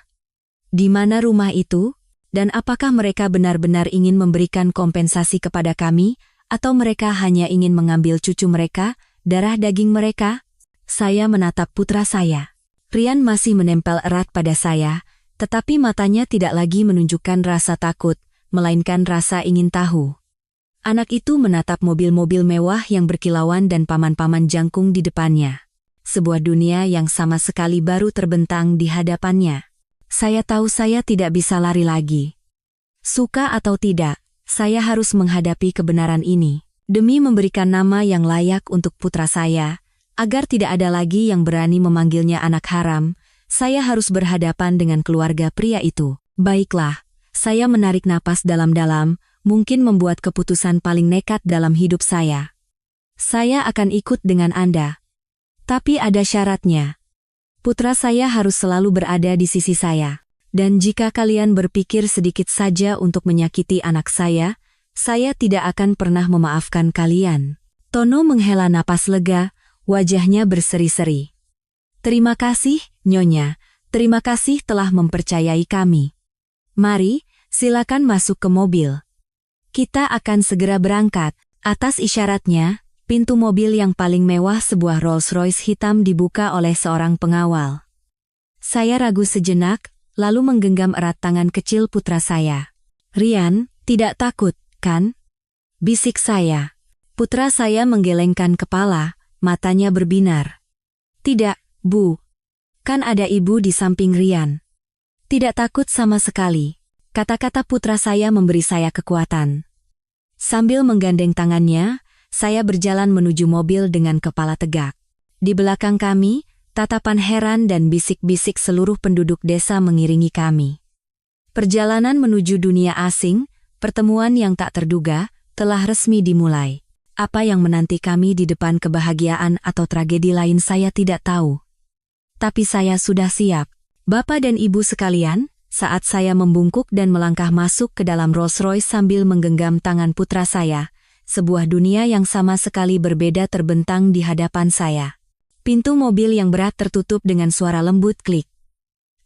Di mana rumah itu? Dan apakah mereka benar-benar ingin memberikan kompensasi kepada kami, atau mereka hanya ingin mengambil cucu mereka, darah daging mereka? Saya menatap putra saya. Rian masih menempel erat pada saya, tetapi matanya tidak lagi menunjukkan rasa takut, melainkan rasa ingin tahu. Anak itu menatap mobil-mobil mewah yang berkilauan dan paman-paman jangkung di depannya. Sebuah dunia yang sama sekali baru terbentang di hadapannya. Saya tahu saya tidak bisa lari lagi. Suka atau tidak, saya harus menghadapi kebenaran ini. Demi memberikan nama yang layak untuk putra saya, Agar tidak ada lagi yang berani memanggilnya anak haram, saya harus berhadapan dengan keluarga pria itu. Baiklah, saya menarik napas dalam-dalam, mungkin membuat keputusan paling nekat dalam hidup saya. Saya akan ikut dengan Anda. Tapi ada syaratnya. Putra saya harus selalu berada di sisi saya. Dan jika kalian berpikir sedikit saja untuk menyakiti anak saya tidak akan pernah memaafkan kalian. Tono menghela napas lega, wajahnya berseri-seri. Terima kasih, Nyonya. Terima kasih telah mempercayai kami. Mari, silakan masuk ke mobil. Kita akan segera berangkat. Atas isyaratnya, pintu mobil yang paling mewah sebuah Rolls-Royce hitam dibuka oleh seorang pengawal. Saya ragu sejenak, lalu menggenggam erat tangan kecil putra saya. Rian, tidak takut, kan? Bisik saya. Putra saya menggelengkan kepala, matanya berbinar. Tidak, Bu. Kan ada ibu di samping Rian. Tidak takut sama sekali. Kata-kata putra saya memberi saya kekuatan. Sambil menggandeng tangannya, saya berjalan menuju mobil dengan kepala tegak. Di belakang kami, tatapan heran dan bisik-bisik seluruh penduduk desa mengiringi kami. Perjalanan menuju dunia asing, pertemuan yang tak terduga, telah resmi dimulai. Apa yang menanti kami di depan kebahagiaan atau tragedi lain saya tidak tahu. Tapi saya sudah siap. Bapak dan Ibu sekalian, saat saya membungkuk dan melangkah masuk ke dalam Rolls-Royce sambil menggenggam tangan putra saya, sebuah dunia yang sama sekali berbeda terbentang di hadapan saya. Pintu mobil yang berat tertutup dengan suara lembut klik.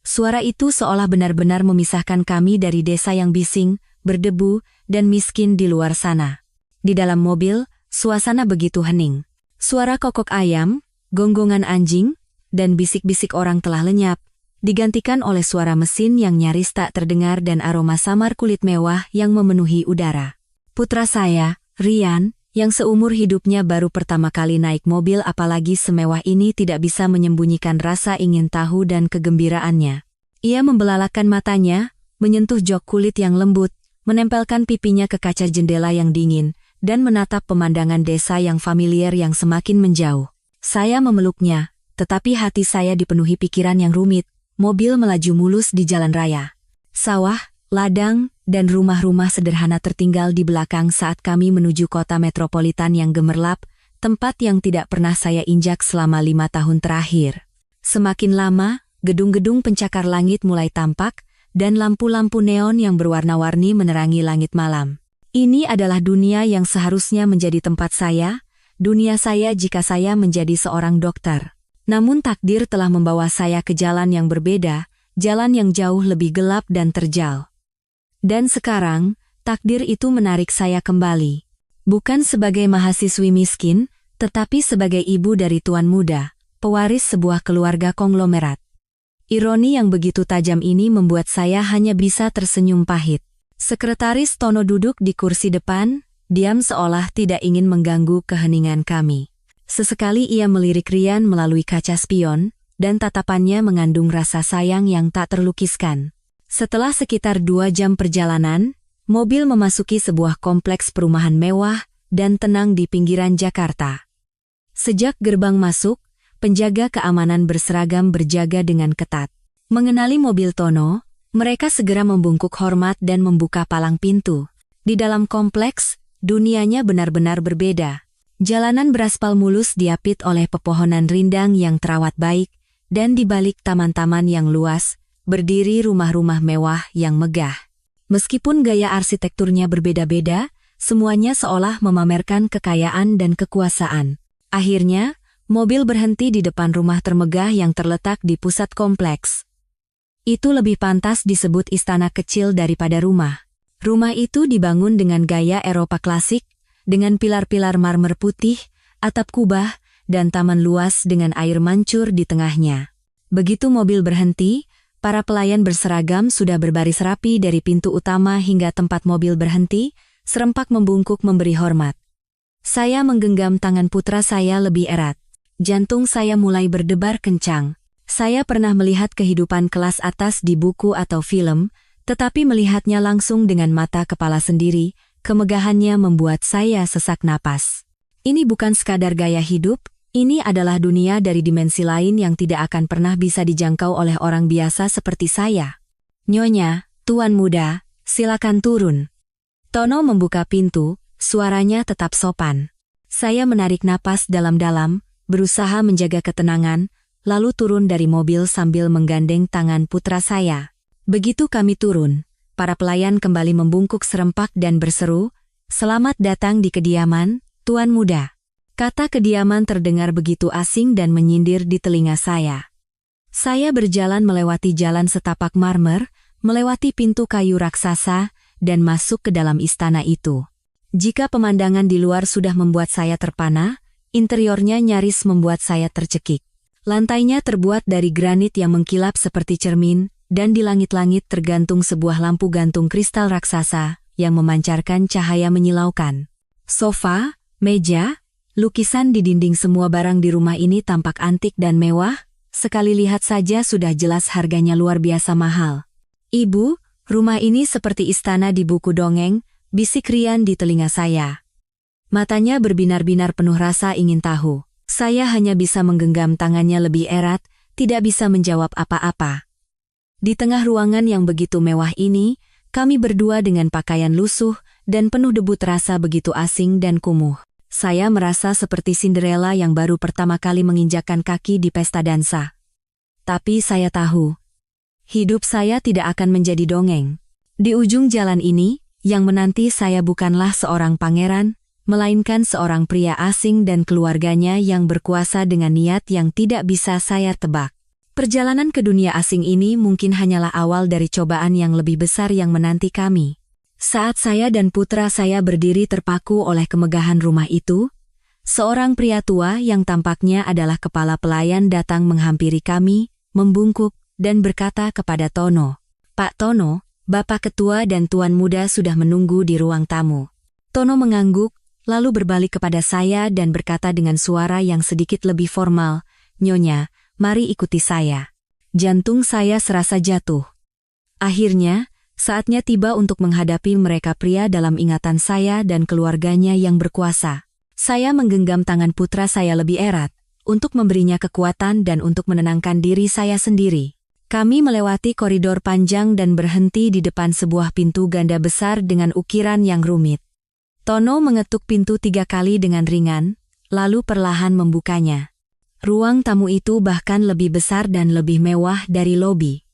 Suara itu seolah benar-benar memisahkan kami dari desa yang bising, berdebu, dan miskin di luar sana. Di dalam mobil, suasana begitu hening. Suara kokok ayam, gonggongan anjing, dan bisik-bisik orang telah lenyap, digantikan oleh suara mesin yang nyaris tak terdengar dan aroma samar kulit mewah yang memenuhi udara. Putra saya, Rian, yang seumur hidupnya baru pertama kali naik mobil apalagi semewah ini tidak bisa menyembunyikan rasa ingin tahu dan kegembiraannya. Ia membelalakan matanya, menyentuh jok kulit yang lembut, menempelkan pipinya ke kaca jendela yang dingin, dan menatap pemandangan desa yang familiar yang semakin menjauh. Saya memeluknya, tetapi hati saya dipenuhi pikiran yang rumit. Mobil melaju mulus di jalan raya. Sawah, ladang, dan rumah-rumah sederhana tertinggal di belakang saat kami menuju kota metropolitan yang gemerlap, tempat yang tidak pernah saya injak selama 5 tahun terakhir. Semakin lama, gedung-gedung pencakar langit mulai tampak, dan lampu-lampu neon yang berwarna-warni menerangi langit malam. Ini adalah dunia yang seharusnya menjadi tempat saya, dunia saya jika saya menjadi seorang dokter. Namun takdir telah membawa saya ke jalan yang berbeda, jalan yang jauh lebih gelap dan terjal. Dan sekarang, takdir itu menarik saya kembali. Bukan sebagai mahasiswi miskin, tetapi sebagai ibu dari tuan muda, pewaris sebuah keluarga konglomerat. Ironi yang begitu tajam ini membuat saya hanya bisa tersenyum pahit. Sekretaris Tono duduk di kursi depan, diam seolah tidak ingin mengganggu keheningan kami. Sesekali ia melirik Rian melalui kaca spion, dan tatapannya mengandung rasa sayang yang tak terlukiskan. Setelah sekitar 2 jam perjalanan, mobil memasuki sebuah kompleks perumahan mewah dan tenang di pinggiran Jakarta. Sejak gerbang masuk, penjaga keamanan berseragam berjaga dengan ketat. Mengenali mobil Tono, mereka segera membungkuk hormat dan membuka palang pintu. Di dalam kompleks, dunianya benar-benar berbeda. Jalanan beraspal mulus diapit oleh pepohonan rindang yang terawat baik, dan di balik taman-taman yang luas, berdiri rumah-rumah mewah yang megah. Meskipun gaya arsitekturnya berbeda-beda, semuanya seolah memamerkan kekayaan dan kekuasaan. Akhirnya, mobil berhenti di depan rumah termegah yang terletak di pusat kompleks. Itu lebih pantas disebut istana kecil daripada rumah. Rumah itu dibangun dengan gaya Eropa klasik, dengan pilar-pilar marmer putih, atap kubah, dan taman luas dengan air mancur di tengahnya. Begitu mobil berhenti, para pelayan berseragam sudah berbaris rapi dari pintu utama hingga tempat mobil berhenti, serempak membungkuk memberi hormat. Saya menggenggam tangan putra saya lebih erat. Jantung saya mulai berdebar kencang. Saya pernah melihat kehidupan kelas atas di buku atau film, tetapi melihatnya langsung dengan mata kepala sendiri, kemegahannya membuat saya sesak napas. Ini bukan sekadar gaya hidup, Ini adalah dunia dari dimensi lain yang tidak akan pernah bisa dijangkau oleh orang biasa seperti saya. Nyonya, Tuan Muda, silakan turun. Tono membuka pintu, suaranya tetap sopan. Saya menarik napas dalam-dalam, berusaha menjaga ketenangan, lalu turun dari mobil sambil menggandeng tangan putra saya. Begitu kami turun, para pelayan kembali membungkuk serempak dan berseru, "Selamat datang di kediaman, Tuan Muda." Kata kediaman terdengar begitu asing dan menyindir di telinga saya. Saya berjalan melewati jalan setapak marmer, melewati pintu kayu raksasa, dan masuk ke dalam istana itu. Jika pemandangan di luar sudah membuat saya terpana, interiornya nyaris membuat saya tercekik. Lantainya terbuat dari granit yang mengkilap seperti cermin, dan di langit-langit tergantung sebuah lampu gantung kristal raksasa yang memancarkan cahaya menyilaukan. Sofa, meja, lukisan di dinding, semua barang di rumah ini tampak antik dan mewah, sekali lihat saja sudah jelas harganya luar biasa mahal. "Ibu, rumah ini seperti istana di buku dongeng," bisik Rian di telinga saya. Matanya berbinar-binar penuh rasa ingin tahu. Saya hanya bisa menggenggam tangannya lebih erat, tidak bisa menjawab apa-apa. Di tengah ruangan yang begitu mewah ini, kami berdua dengan pakaian lusuh dan penuh debu terasa begitu asing dan kumuh. Saya merasa seperti Cinderella yang baru pertama kali menginjakkan kaki di pesta dansa. Tapi saya tahu, hidup saya tidak akan menjadi dongeng. Di ujung jalan ini, yang menanti saya bukanlah seorang pangeran, melainkan seorang pria asing dan keluarganya yang berkuasa dengan niat yang tidak bisa saya tebak. Perjalanan ke dunia asing ini mungkin hanyalah awal dari cobaan yang lebih besar yang menanti kami. Saat saya dan putra saya berdiri terpaku oleh kemegahan rumah itu, seorang pria tua yang tampaknya adalah kepala pelayan datang menghampiri kami, membungkuk, dan berkata kepada Tono, "Pak Tono, Bapak Ketua dan Tuan Muda sudah menunggu di ruang tamu." Tono mengangguk, lalu berbalik kepada saya dan berkata dengan suara yang sedikit lebih formal, "Nyonya, mari ikuti saya." Jantung saya serasa jatuh. Akhirnya, saatnya tiba untuk menghadapi mereka, pria dalam ingatan saya dan keluarganya yang berkuasa. Saya menggenggam tangan putra saya lebih erat, untuk memberinya kekuatan dan untuk menenangkan diri saya sendiri. Kami melewati koridor panjang dan berhenti di depan sebuah pintu ganda besar dengan ukiran yang rumit. Tono mengetuk pintu 3 kali dengan ringan, lalu perlahan membukanya. Ruang tamu itu bahkan lebih besar dan lebih mewah dari lobi.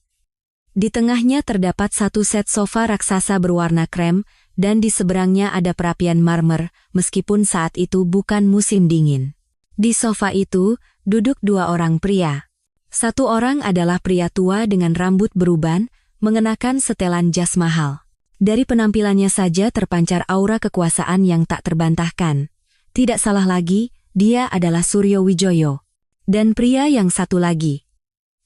Di tengahnya terdapat satu set sofa raksasa berwarna krem, dan di seberangnya ada perapian marmer, meskipun saat itu bukan musim dingin. Di sofa itu, duduk 2 orang pria. Satu orang adalah pria tua dengan rambut beruban, mengenakan setelan jas mahal. Dari penampilannya saja terpancar aura kekuasaan yang tak terbantahkan. Tidak salah lagi, dia adalah Suryo Wijoyo. Dan pria yang satu lagi.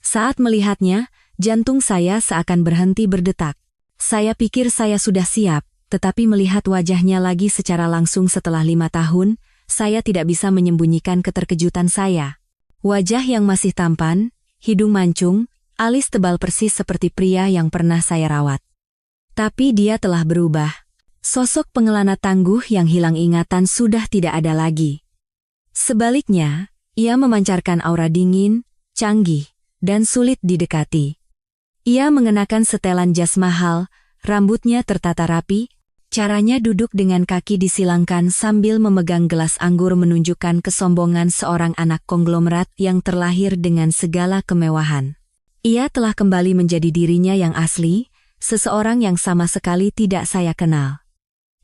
Saat melihatnya, jantung saya seakan berhenti berdetak. Saya pikir saya sudah siap, tetapi melihat wajahnya lagi secara langsung setelah 5 tahun, saya tidak bisa menyembunyikan keterkejutan saya. Wajah yang masih tampan, hidung mancung, alis tebal persis seperti pria yang pernah saya rawat. Tapi dia telah berubah. Sosok pengelana tangguh yang hilang ingatan sudah tidak ada lagi. Sebaliknya, ia memancarkan aura dingin, canggih, dan sulit didekati. Ia mengenakan setelan jas mahal, rambutnya tertata rapi, caranya duduk dengan kaki disilangkan sambil memegang gelas anggur menunjukkan kesombongan seorang anak konglomerat yang terlahir dengan segala kemewahan. Ia telah kembali menjadi dirinya yang asli, seseorang yang sama sekali tidak saya kenal.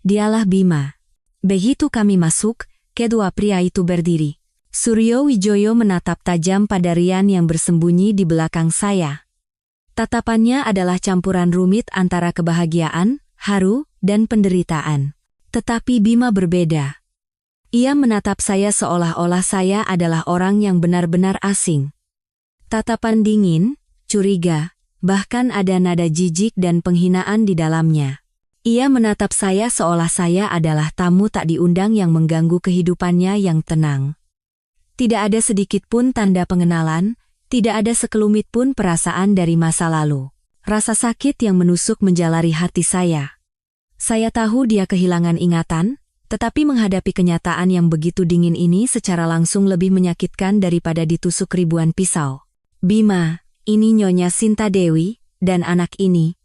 Dialah Bima. Begitu kami masuk, kedua pria itu berdiri. Suryo Wijoyo menatap tajam pada Rian yang bersembunyi di belakang saya. Tatapannya adalah campuran rumit antara kebahagiaan, haru, dan penderitaan. Tetapi Bima berbeda. Ia menatap saya seolah-olah saya adalah orang yang benar-benar asing. Tatapan dingin, curiga, bahkan ada nada jijik dan penghinaan di dalamnya. Ia menatap saya seolah saya adalah tamu tak diundang yang mengganggu kehidupannya yang tenang. Tidak ada sedikit pun tanda pengenalan, tidak ada sekelumit pun perasaan dari masa lalu. Rasa sakit yang menusuk menjalari hati saya. Saya tahu dia kehilangan ingatan, Tetapi menghadapi kenyataan yang begitu dingin ini secara langsung lebih menyakitkan daripada ditusuk ribuan pisau. Bima, ini Nyonya Sinta Dewi, dan anak ini,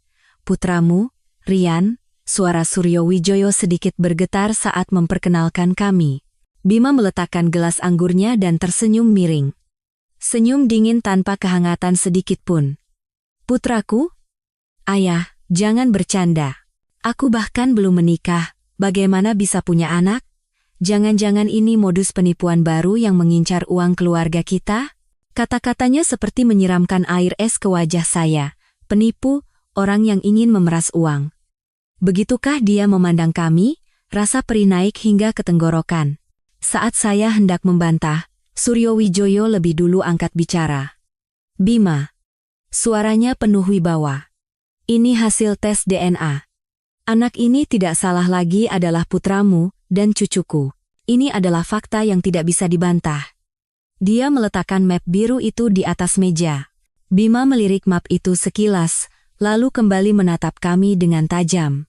putramu, Rian. Suara Suryo Wijoyo sedikit bergetar saat memperkenalkan kami. Bima meletakkan gelas anggurnya dan tersenyum miring. Senyum dingin tanpa kehangatan sedikit pun. Putraku? Ayah, jangan bercanda. Aku bahkan belum menikah, bagaimana bisa punya anak? Jangan-jangan ini modus penipuan baru yang mengincar uang keluarga kita? Kata-katanya seperti menyiramkan air es ke wajah saya. Penipu, orang yang ingin memeras uang. Begitukah dia memandang kami? Rasa perih naik hingga ke tenggorokan. Saat saya hendak membantah, Suryo Wijoyo lebih dulu angkat bicara. Bima. Suaranya penuh wibawa. Ini hasil tes DNA. Anak ini tidak salah lagi adalah putramu dan cucuku. Ini adalah fakta yang tidak bisa dibantah. Dia meletakkan map biru itu di atas meja. Bima melirik map itu sekilas, lalu kembali menatap kami dengan tajam.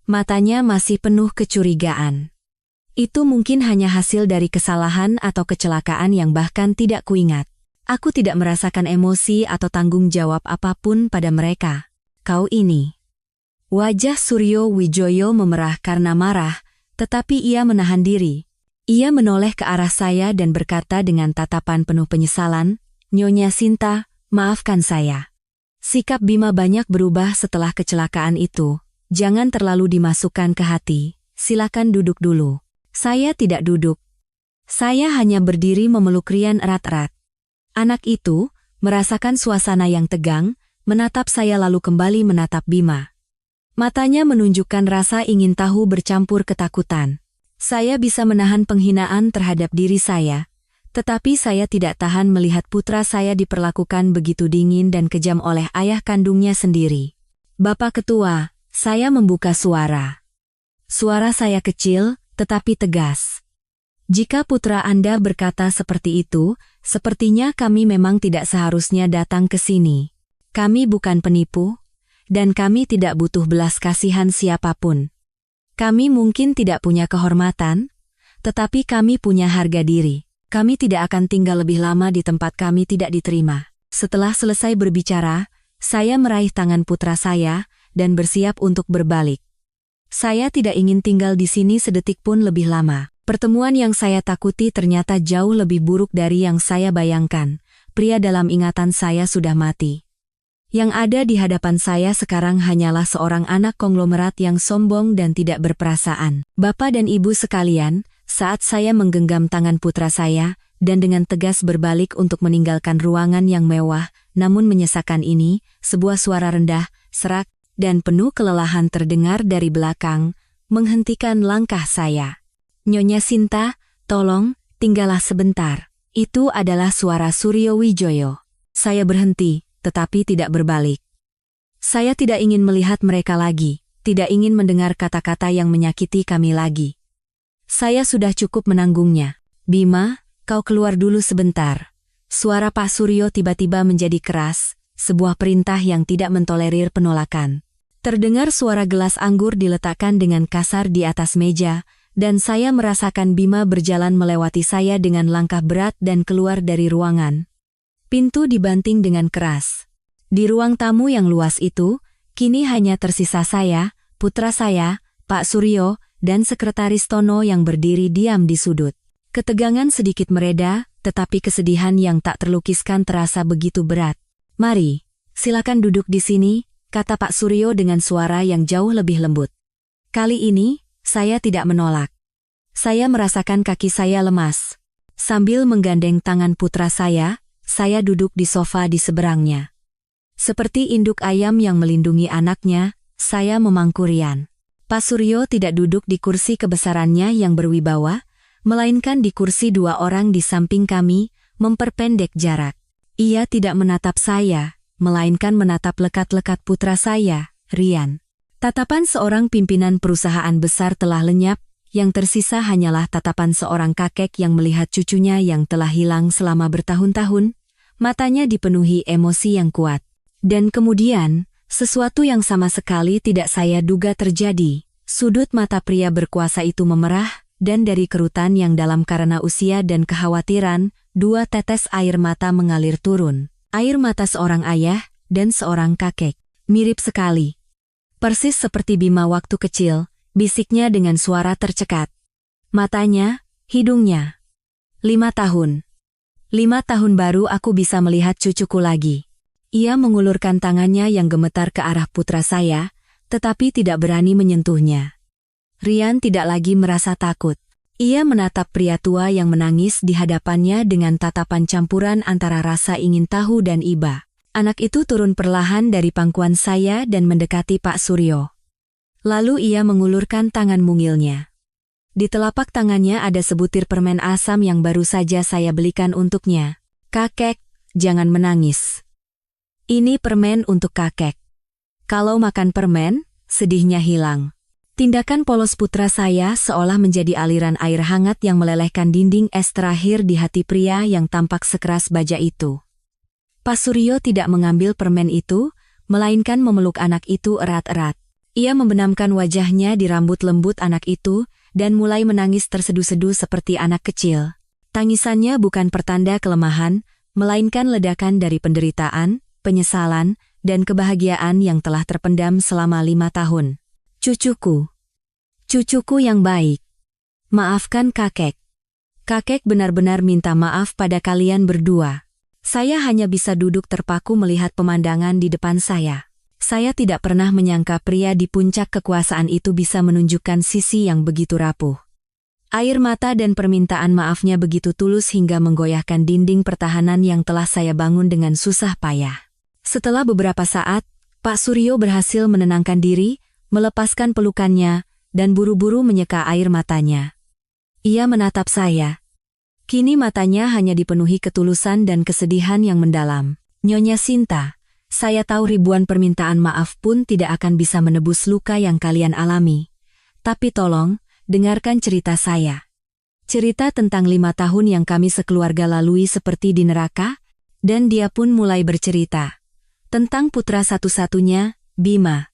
Matanya masih penuh kecurigaan. Itu mungkin hanya hasil dari kesalahan atau kecelakaan yang bahkan tidak kuingat. Aku tidak merasakan emosi atau tanggung jawab apapun pada mereka. Kau ini. Wajah Suryo Wijoyo memerah karena marah, tetapi ia menahan diri. Ia menoleh ke arah saya dan berkata dengan tatapan penuh penyesalan, Nyonya Sinta, maafkan saya. Sikap Bima banyak berubah setelah kecelakaan itu. Jangan terlalu dimasukkan ke hati, silakan duduk dulu. Saya tidak duduk. Saya hanya berdiri memeluk Rian erat-erat. Anak itu, merasakan suasana yang tegang, menatap saya lalu kembali menatap Bima. Matanya menunjukkan rasa ingin tahu bercampur ketakutan. Saya bisa menahan penghinaan terhadap diri saya, tetapi saya tidak tahan melihat putra saya diperlakukan begitu dingin dan kejam oleh ayah kandungnya sendiri. Bapak Ketua, saya membuka suara. Suara saya kecil, tetapi tegas. Jika putra Anda berkata seperti itu, sepertinya kami memang tidak seharusnya datang ke sini. Kami bukan penipu, dan kami tidak butuh belas kasihan siapapun. Kami mungkin tidak punya kehormatan, tetapi kami punya harga diri. Kami tidak akan tinggal lebih lama di tempat kami tidak diterima. Setelah selesai berbicara, saya meraih tangan putra saya, dan bersiap untuk berbalik. Saya tidak ingin tinggal di sini sedetik pun lebih lama. Pertemuan yang saya takuti ternyata jauh lebih buruk dari yang saya bayangkan. Pria dalam ingatan saya sudah mati. Yang ada di hadapan saya sekarang hanyalah seorang anak konglomerat yang sombong dan tidak berperasaan. Bapak dan Ibu sekalian, saat saya menggenggam tangan putra saya, dan dengan tegas berbalik untuk meninggalkan ruangan yang mewah, namun menyesakan ini, sebuah suara rendah, serak, dan penuh kelelahan terdengar dari belakang, menghentikan langkah saya. Nyonya Sinta, tolong, tinggallah sebentar. Itu adalah suara Suryo Wijoyo. Saya berhenti, tetapi tidak berbalik. Saya tidak ingin melihat mereka lagi, tidak ingin mendengar kata-kata yang menyakiti kami lagi. Saya sudah cukup menanggungnya. Bima, kau keluar dulu sebentar. Suara Pak Suryo tiba-tiba menjadi keras, sebuah perintah yang tidak mentolerir penolakan. Terdengar suara gelas anggur diletakkan dengan kasar di atas meja, dan saya merasakan Bima berjalan melewati saya dengan langkah berat dan keluar dari ruangan. Pintu dibanting dengan keras. Di ruang tamu yang luas itu, kini hanya tersisa saya, putra saya, Pak Suryo, dan Sekretaris Tono yang berdiri diam di sudut. Ketegangan sedikit mereda, tetapi kesedihan yang tak terlukiskan terasa begitu berat. Mari, silakan duduk di sini, kata Pak Suryo dengan suara yang jauh lebih lembut. Kali ini, saya tidak menolak. Saya merasakan kaki saya lemas. Sambil menggandeng tangan putra saya duduk di sofa di seberangnya. Seperti induk ayam yang melindungi anaknya, saya memangku Rian. Pak Suryo tidak duduk di kursi kebesarannya yang berwibawa, melainkan di kursi dua orang di samping kami, memperpendek jarak. Ia tidak menatap saya, melainkan menatap lekat-lekat putra saya, Rian. Tatapan seorang pimpinan perusahaan besar telah lenyap, yang tersisa hanyalah tatapan seorang kakek yang melihat cucunya yang telah hilang selama bertahun-tahun, matanya dipenuhi emosi yang kuat. Dan kemudian, sesuatu yang sama sekali tidak saya duga terjadi. Sudut mata pria berkuasa itu memerah, dan dari kerutan yang dalam karena usia dan kekhawatiran, 2 tetes air mata mengalir turun. Air mata seorang ayah dan seorang kakek. Mirip sekali. Persis seperti Bima waktu kecil, bisiknya dengan suara tercekat. Matanya, hidungnya. 5 tahun. 5 tahun baru aku bisa melihat cucuku lagi. Ia mengulurkan tangannya yang gemetar ke arah putra saya, tetapi tidak berani menyentuhnya. Rian tidak lagi merasa takut. Ia menatap pria tua yang menangis di hadapannya dengan tatapan campuran antara rasa ingin tahu dan iba. Anak itu turun perlahan dari pangkuan saya dan mendekati Pak Suryo. Lalu ia mengulurkan tangan mungilnya. Di telapak tangannya ada sebutir permen asam yang baru saja saya belikan untuknya. Kakek, jangan menangis. Ini permen untuk kakek. Kalau makan permen, sedihnya hilang. Tindakan polos putra saya seolah menjadi aliran air hangat yang melelehkan dinding es terakhir di hati pria yang tampak sekeras baja itu. Pak Suryo tidak mengambil permen itu, melainkan memeluk anak itu erat-erat. Ia membenamkan wajahnya di rambut lembut anak itu, dan mulai menangis terseduh-seduh seperti anak kecil. Tangisannya bukan pertanda kelemahan, melainkan ledakan dari penderitaan, penyesalan, dan kebahagiaan yang telah terpendam selama 5 tahun. Cucuku. Cucuku yang baik. Maafkan kakek. Kakek benar-benar minta maaf pada kalian berdua. Saya hanya bisa duduk terpaku melihat pemandangan di depan saya. Saya tidak pernah menyangka pria di puncak kekuasaan itu bisa menunjukkan sisi yang begitu rapuh. Air mata dan permintaan maafnya begitu tulus hingga menggoyahkan dinding pertahanan yang telah saya bangun dengan susah payah. Setelah beberapa saat, Pak Suryo berhasil menenangkan diri, melepaskan pelukannya, dan buru-buru menyeka air matanya. Ia menatap saya. Kini matanya hanya dipenuhi ketulusan dan kesedihan yang mendalam. Nyonya Sinta, saya tahu ribuan permintaan maaf pun tidak akan bisa menebus luka yang kalian alami. Tapi tolong, dengarkan cerita saya. Cerita tentang 5 tahun yang kami sekeluarga lalui seperti di neraka, dan dia pun mulai bercerita. Tentang putra satu-satunya, Bima.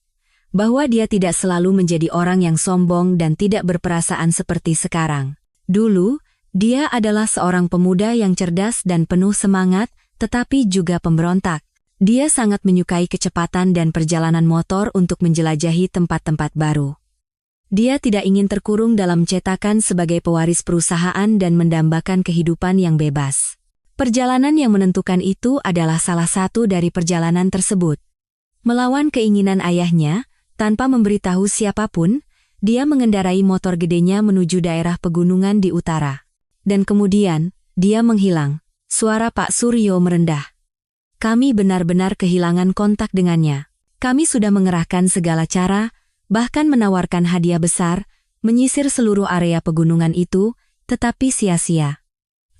Bahwa dia tidak selalu menjadi orang yang sombong dan tidak berperasaan seperti sekarang. Dulu, dia adalah seorang pemuda yang cerdas dan penuh semangat, tetapi juga pemberontak. Dia sangat menyukai kecepatan dan perjalanan motor untuk menjelajahi tempat-tempat baru. Dia tidak ingin terkurung dalam cetakan sebagai pewaris perusahaan dan mendambakan kehidupan yang bebas. Perjalanan yang menentukan itu adalah salah satu dari perjalanan tersebut. Melawan keinginan ayahnya, tanpa memberitahu siapapun, dia mengendarai motor gedenya menuju daerah pegunungan di utara. Dan kemudian, dia menghilang. Suara Pak Suryo merendah. Kami benar-benar kehilangan kontak dengannya. Kami sudah mengerahkan segala cara, bahkan menawarkan hadiah besar, menyisir seluruh area pegunungan itu, tetapi sia-sia.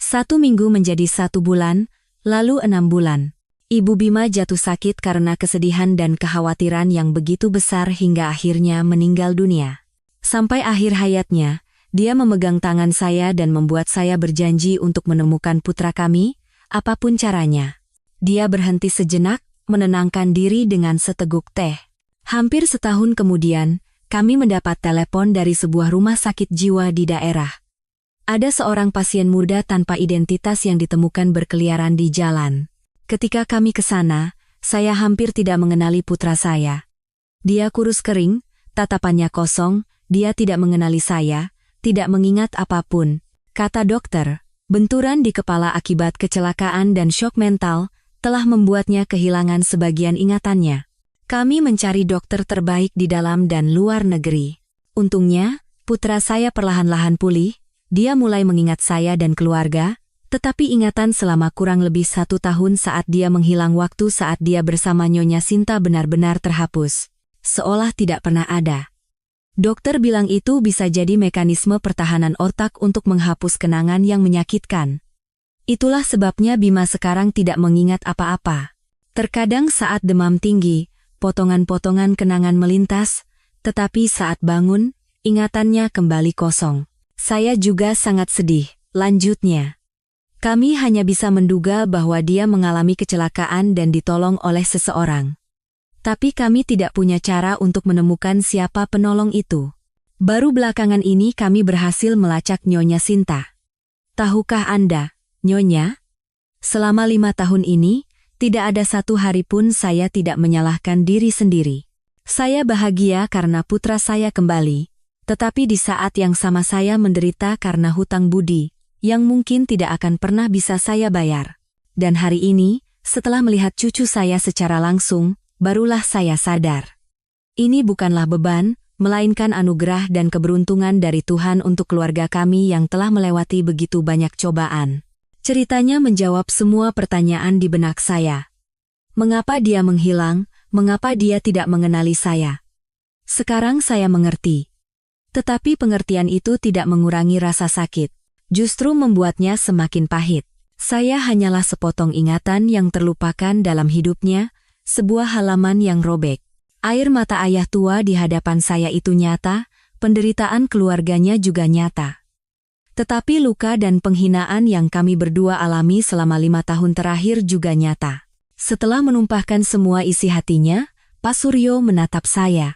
1 minggu menjadi 1 bulan, lalu 6 bulan. Ibu Bima jatuh sakit karena kesedihan dan kekhawatiran yang begitu besar hingga akhirnya meninggal dunia. Sampai akhir hayatnya, dia memegang tangan saya dan membuat saya berjanji untuk menemukan putra kami, apapun caranya. Dia berhenti sejenak, menenangkan diri dengan seteguk teh. Hampir setahun kemudian, kami mendapat telepon dari sebuah rumah sakit jiwa di daerah. Ada seorang pasien muda tanpa identitas yang ditemukan berkeliaran di jalan. Ketika kami ke sana, saya hampir tidak mengenali putra saya. Dia kurus kering, tatapannya kosong, dia tidak mengenali saya, tidak mengingat apapun. Kata dokter, benturan di kepala akibat kecelakaan dan syok mental telah membuatnya kehilangan sebagian ingatannya. Kami mencari dokter terbaik di dalam dan luar negeri. Untungnya, putra saya perlahan-lahan pulih, dia mulai mengingat saya dan keluarga, tetapi ingatan selama kurang lebih 1 tahun saat dia menghilang waktu saat dia bersama Nyonya Sinta benar-benar terhapus. Seolah tidak pernah ada. Dokter bilang itu bisa jadi mekanisme pertahanan otak untuk menghapus kenangan yang menyakitkan. Itulah sebabnya Bima sekarang tidak mengingat apa-apa. Terkadang saat demam tinggi, potongan-potongan kenangan melintas, tetapi saat bangun, ingatannya kembali kosong. Saya juga sangat sedih, lanjutnya. Kami hanya bisa menduga bahwa dia mengalami kecelakaan dan ditolong oleh seseorang. Tapi kami tidak punya cara untuk menemukan siapa penolong itu. Baru belakangan ini kami berhasil melacak Nyonya Sinta. Tahukah Anda, Nyonya? Selama 5 tahun ini, tidak ada satu hari pun saya tidak menyalahkan diri sendiri. Saya bahagia karena putra saya kembali, tetapi di saat yang sama saya menderita karena hutang budi, yang mungkin tidak akan pernah bisa saya bayar. Dan hari ini, setelah melihat cucu saya secara langsung, barulah saya sadar. Ini bukanlah beban, melainkan anugerah dan keberuntungan dari Tuhan untuk keluarga kami yang telah melewati begitu banyak cobaan. Ceritanya menjawab semua pertanyaan di benak saya. Mengapa dia menghilang? Mengapa dia tidak mengenali saya? Sekarang saya mengerti. Tetapi pengertian itu tidak mengurangi rasa sakit, justru membuatnya semakin pahit. Saya hanyalah sepotong ingatan yang terlupakan dalam hidupnya, sebuah halaman yang robek. Air mata ayah tua di hadapan saya itu nyata, penderitaan keluarganya juga nyata. Tetapi luka dan penghinaan yang kami berdua alami selama 5 tahun terakhir juga nyata. Setelah menumpahkan semua isi hatinya, Pak Suryo menatap saya.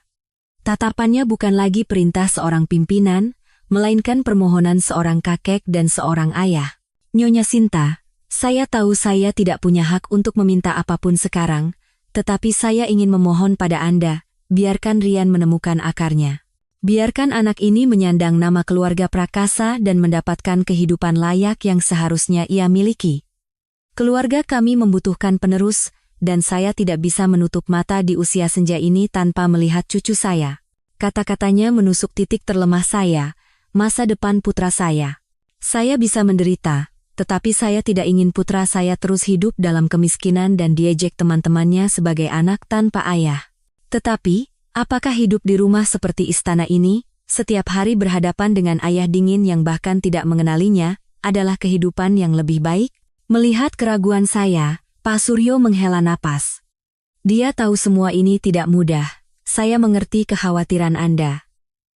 Tatapannya bukan lagi perintah seorang pimpinan, melainkan permohonan seorang kakek dan seorang ayah. Nyonya Sinta, saya tahu saya tidak punya hak untuk meminta apapun sekarang, tetapi saya ingin memohon pada Anda, biarkan Rian menemukan akarnya. Biarkan anak ini menyandang nama keluarga Prakasa dan mendapatkan kehidupan layak yang seharusnya ia miliki. Keluarga kami membutuhkan penerus, dan saya tidak bisa menutup mata di usia senja ini tanpa melihat cucu saya. Kata-katanya menusuk titik terlemah saya, masa depan putra saya. Saya bisa menderita, tetapi saya tidak ingin putra saya terus hidup dalam kemiskinan dan diejek teman-temannya sebagai anak tanpa ayah. Tetapi, apakah hidup di rumah seperti istana ini, setiap hari berhadapan dengan ayah dingin yang bahkan tidak mengenalinya, adalah kehidupan yang lebih baik? Melihat keraguan saya, Pak Suryo menghela napas. Dia tahu semua ini tidak mudah. Saya mengerti kekhawatiran Anda.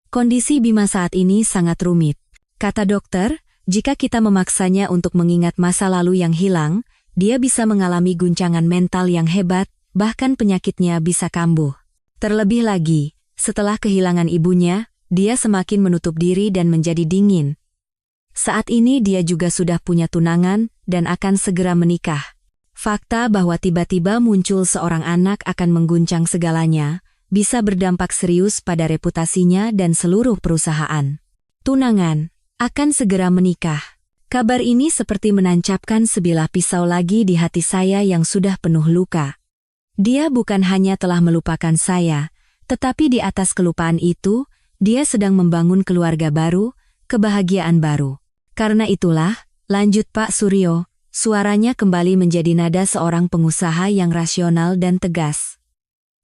Kondisi Bima saat ini sangat rumit. Kata dokter, jika kita memaksanya untuk mengingat masa lalu yang hilang, dia bisa mengalami guncangan mental yang hebat, bahkan penyakitnya bisa kambuh. Terlebih lagi, setelah kehilangan ibunya, dia semakin menutup diri dan menjadi dingin. Saat ini dia juga sudah punya tunangan dan akan segera menikah. Fakta bahwa tiba-tiba muncul seorang anak akan mengguncang segalanya, bisa berdampak serius pada reputasinya dan seluruh perusahaan. Tunangan akan segera menikah. Kabar ini seperti menancapkan sebilah pisau lagi di hati saya yang sudah penuh luka. Dia bukan hanya telah melupakan saya, tetapi di atas kelupaan itu, dia sedang membangun keluarga baru, kebahagiaan baru. Karena itulah, lanjut Pak Suryo, suaranya kembali menjadi nada seorang pengusaha yang rasional dan tegas.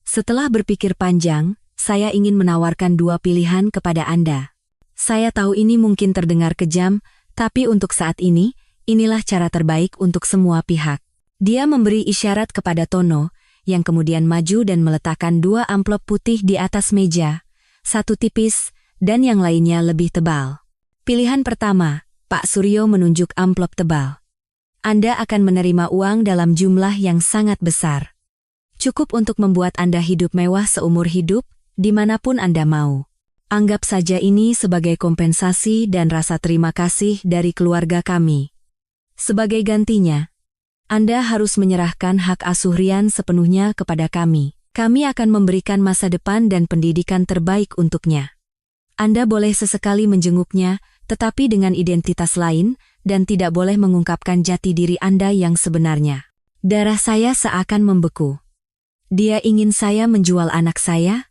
Setelah berpikir panjang, saya ingin menawarkan 2 pilihan kepada Anda. Saya tahu ini mungkin terdengar kejam, tapi untuk saat ini, inilah cara terbaik untuk semua pihak. Dia memberi isyarat kepada Tono, yang kemudian maju dan meletakkan 2 amplop putih di atas meja, 1 tipis, dan yang lainnya lebih tebal. Pilihan pertama, Pak Suryo menunjuk amplop tebal. Anda akan menerima uang dalam jumlah yang sangat besar. Cukup untuk membuat Anda hidup mewah seumur hidup, dimanapun Anda mau. Anggap saja ini sebagai kompensasi dan rasa terima kasih dari keluarga kami. Sebagai gantinya, Anda harus menyerahkan hak asuh Rian sepenuhnya kepada kami. Kami akan memberikan masa depan dan pendidikan terbaik untuknya. Anda boleh sesekali menjenguknya, tetapi dengan identitas lain, dan tidak boleh mengungkapkan jati diri Anda yang sebenarnya. Darah saya seakan membeku. Dia ingin saya menjual anak saya?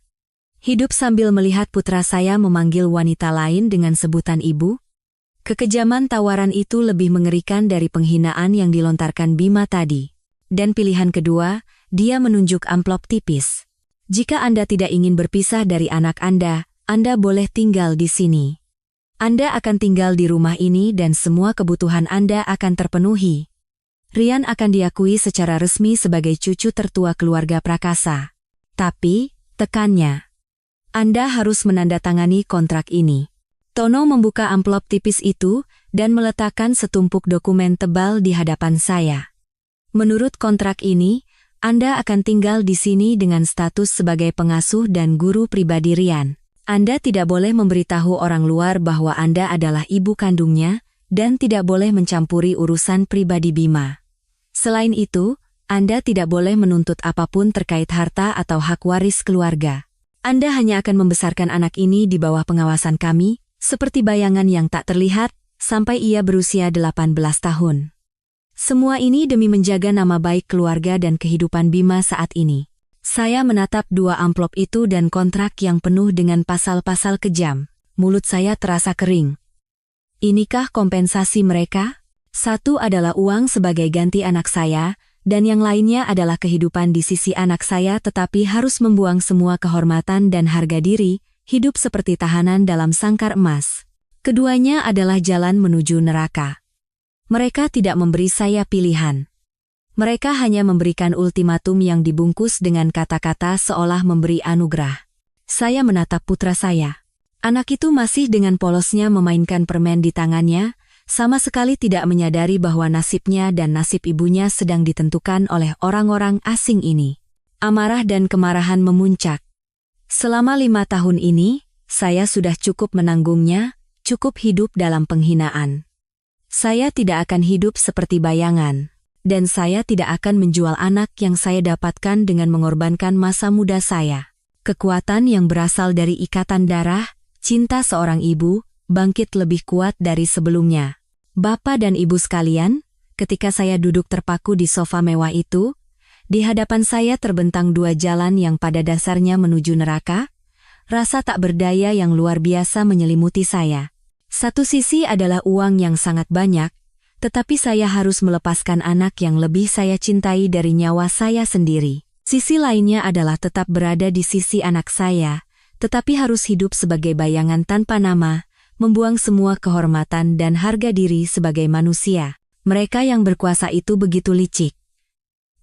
Hidup sambil melihat putra saya memanggil wanita lain dengan sebutan ibu? Kekejaman tawaran itu lebih mengerikan dari penghinaan yang dilontarkan Bima tadi. Dan pilihan kedua, dia menunjuk amplop tipis. Jika Anda tidak ingin berpisah dari anak Anda boleh tinggal di sini. Anda akan tinggal di rumah ini dan semua kebutuhan Anda akan terpenuhi. Rian akan diakui secara resmi sebagai cucu tertua keluarga Prakasa. Tapi, tekannya, Anda harus menandatangani kontrak ini. Tono membuka amplop tipis itu dan meletakkan setumpuk dokumen tebal di hadapan saya. Menurut kontrak ini, Anda akan tinggal di sini dengan status sebagai pengasuh dan guru pribadi Rian. Anda tidak boleh memberitahu orang luar bahwa Anda adalah ibu kandungnya dan tidak boleh mencampuri urusan pribadi Bima. Selain itu, Anda tidak boleh menuntut apapun terkait harta atau hak waris keluarga. Anda hanya akan membesarkan anak ini di bawah pengawasan kami, seperti bayangan yang tak terlihat, sampai ia berusia 18 tahun. Semua ini demi menjaga nama baik keluarga dan kehidupan Bima saat ini. Saya menatap 2 amplop itu dan kontrak yang penuh dengan pasal-pasal kejam. Mulut saya terasa kering. Inikah kompensasi mereka? Satu adalah uang sebagai ganti anak saya, dan yang lainnya adalah kehidupan di sisi anak saya tetapi harus membuang semua kehormatan dan harga diri, hidup seperti tahanan dalam sangkar emas. Keduanya adalah jalan menuju neraka. Mereka tidak memberi saya pilihan. Mereka hanya memberikan ultimatum yang dibungkus dengan kata-kata seolah memberi anugerah. Saya menatap putra saya. Anak itu masih dengan polosnya memainkan permen di tangannya, sama sekali tidak menyadari bahwa nasibnya dan nasib ibunya sedang ditentukan oleh orang-orang asing ini. Amarah dan kemarahan memuncak. Selama 5 tahun ini, saya sudah cukup menanggungnya, cukup hidup dalam penghinaan. Saya tidak akan hidup seperti bayangan. Dan saya tidak akan menjual anak yang saya dapatkan dengan mengorbankan masa muda saya. Kekuatan yang berasal dari ikatan darah, cinta seorang ibu, bangkit lebih kuat dari sebelumnya. Bapak dan ibu sekalian, ketika saya duduk terpaku di sofa mewah itu, di hadapan saya terbentang 2 jalan yang pada dasarnya menuju neraka. Rasa tak berdaya yang luar biasa menyelimuti saya. Satu sisi adalah uang yang sangat banyak, tetapi saya harus melepaskan anak yang lebih saya cintai dari nyawa saya sendiri. Sisi lainnya adalah tetap berada di sisi anak saya, tetapi harus hidup sebagai bayangan tanpa nama, membuang semua kehormatan dan harga diri sebagai manusia. Mereka yang berkuasa itu begitu licik.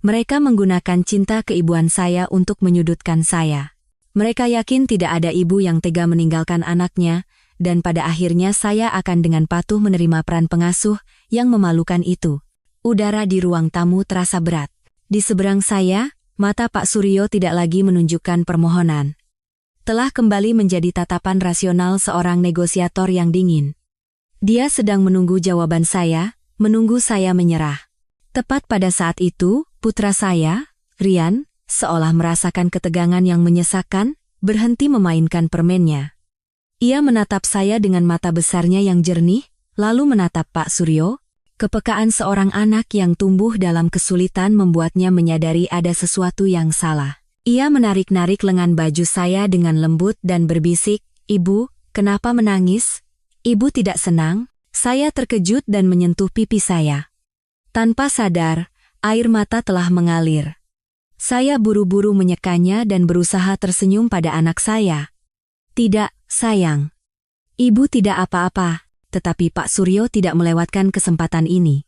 Mereka menggunakan cinta keibuan saya untuk menyudutkan saya. Mereka yakin tidak ada ibu yang tega meninggalkan anaknya, dan pada akhirnya saya akan dengan patuh menerima peran pengasuh yang memalukan itu. Udara di ruang tamu terasa berat. Di seberang saya, mata Pak Suryo tidak lagi menunjukkan permohonan. Telah kembali menjadi tatapan rasional seorang negosiator yang dingin. Dia sedang menunggu jawaban saya, menunggu saya menyerah. Tepat pada saat itu, putra saya, Rian, seolah merasakan ketegangan yang menyesakkan, berhenti memainkan permennya. Ia menatap saya dengan mata besarnya yang jernih, lalu menatap Pak Suryo. Kepekaan seorang anak yang tumbuh dalam kesulitan membuatnya menyadari ada sesuatu yang salah. Ia menarik-narik lengan baju saya dengan lembut dan berbisik, "Ibu, kenapa menangis? Ibu tidak senang?" Saya terkejut dan menyentuh pipi saya. Tanpa sadar, air mata telah mengalir. Saya buru-buru menyekanya dan berusaha tersenyum pada anak saya. "Tidak, sayang. Ibu tidak apa-apa." Tetapi Pak Suryo tidak melewatkan kesempatan ini.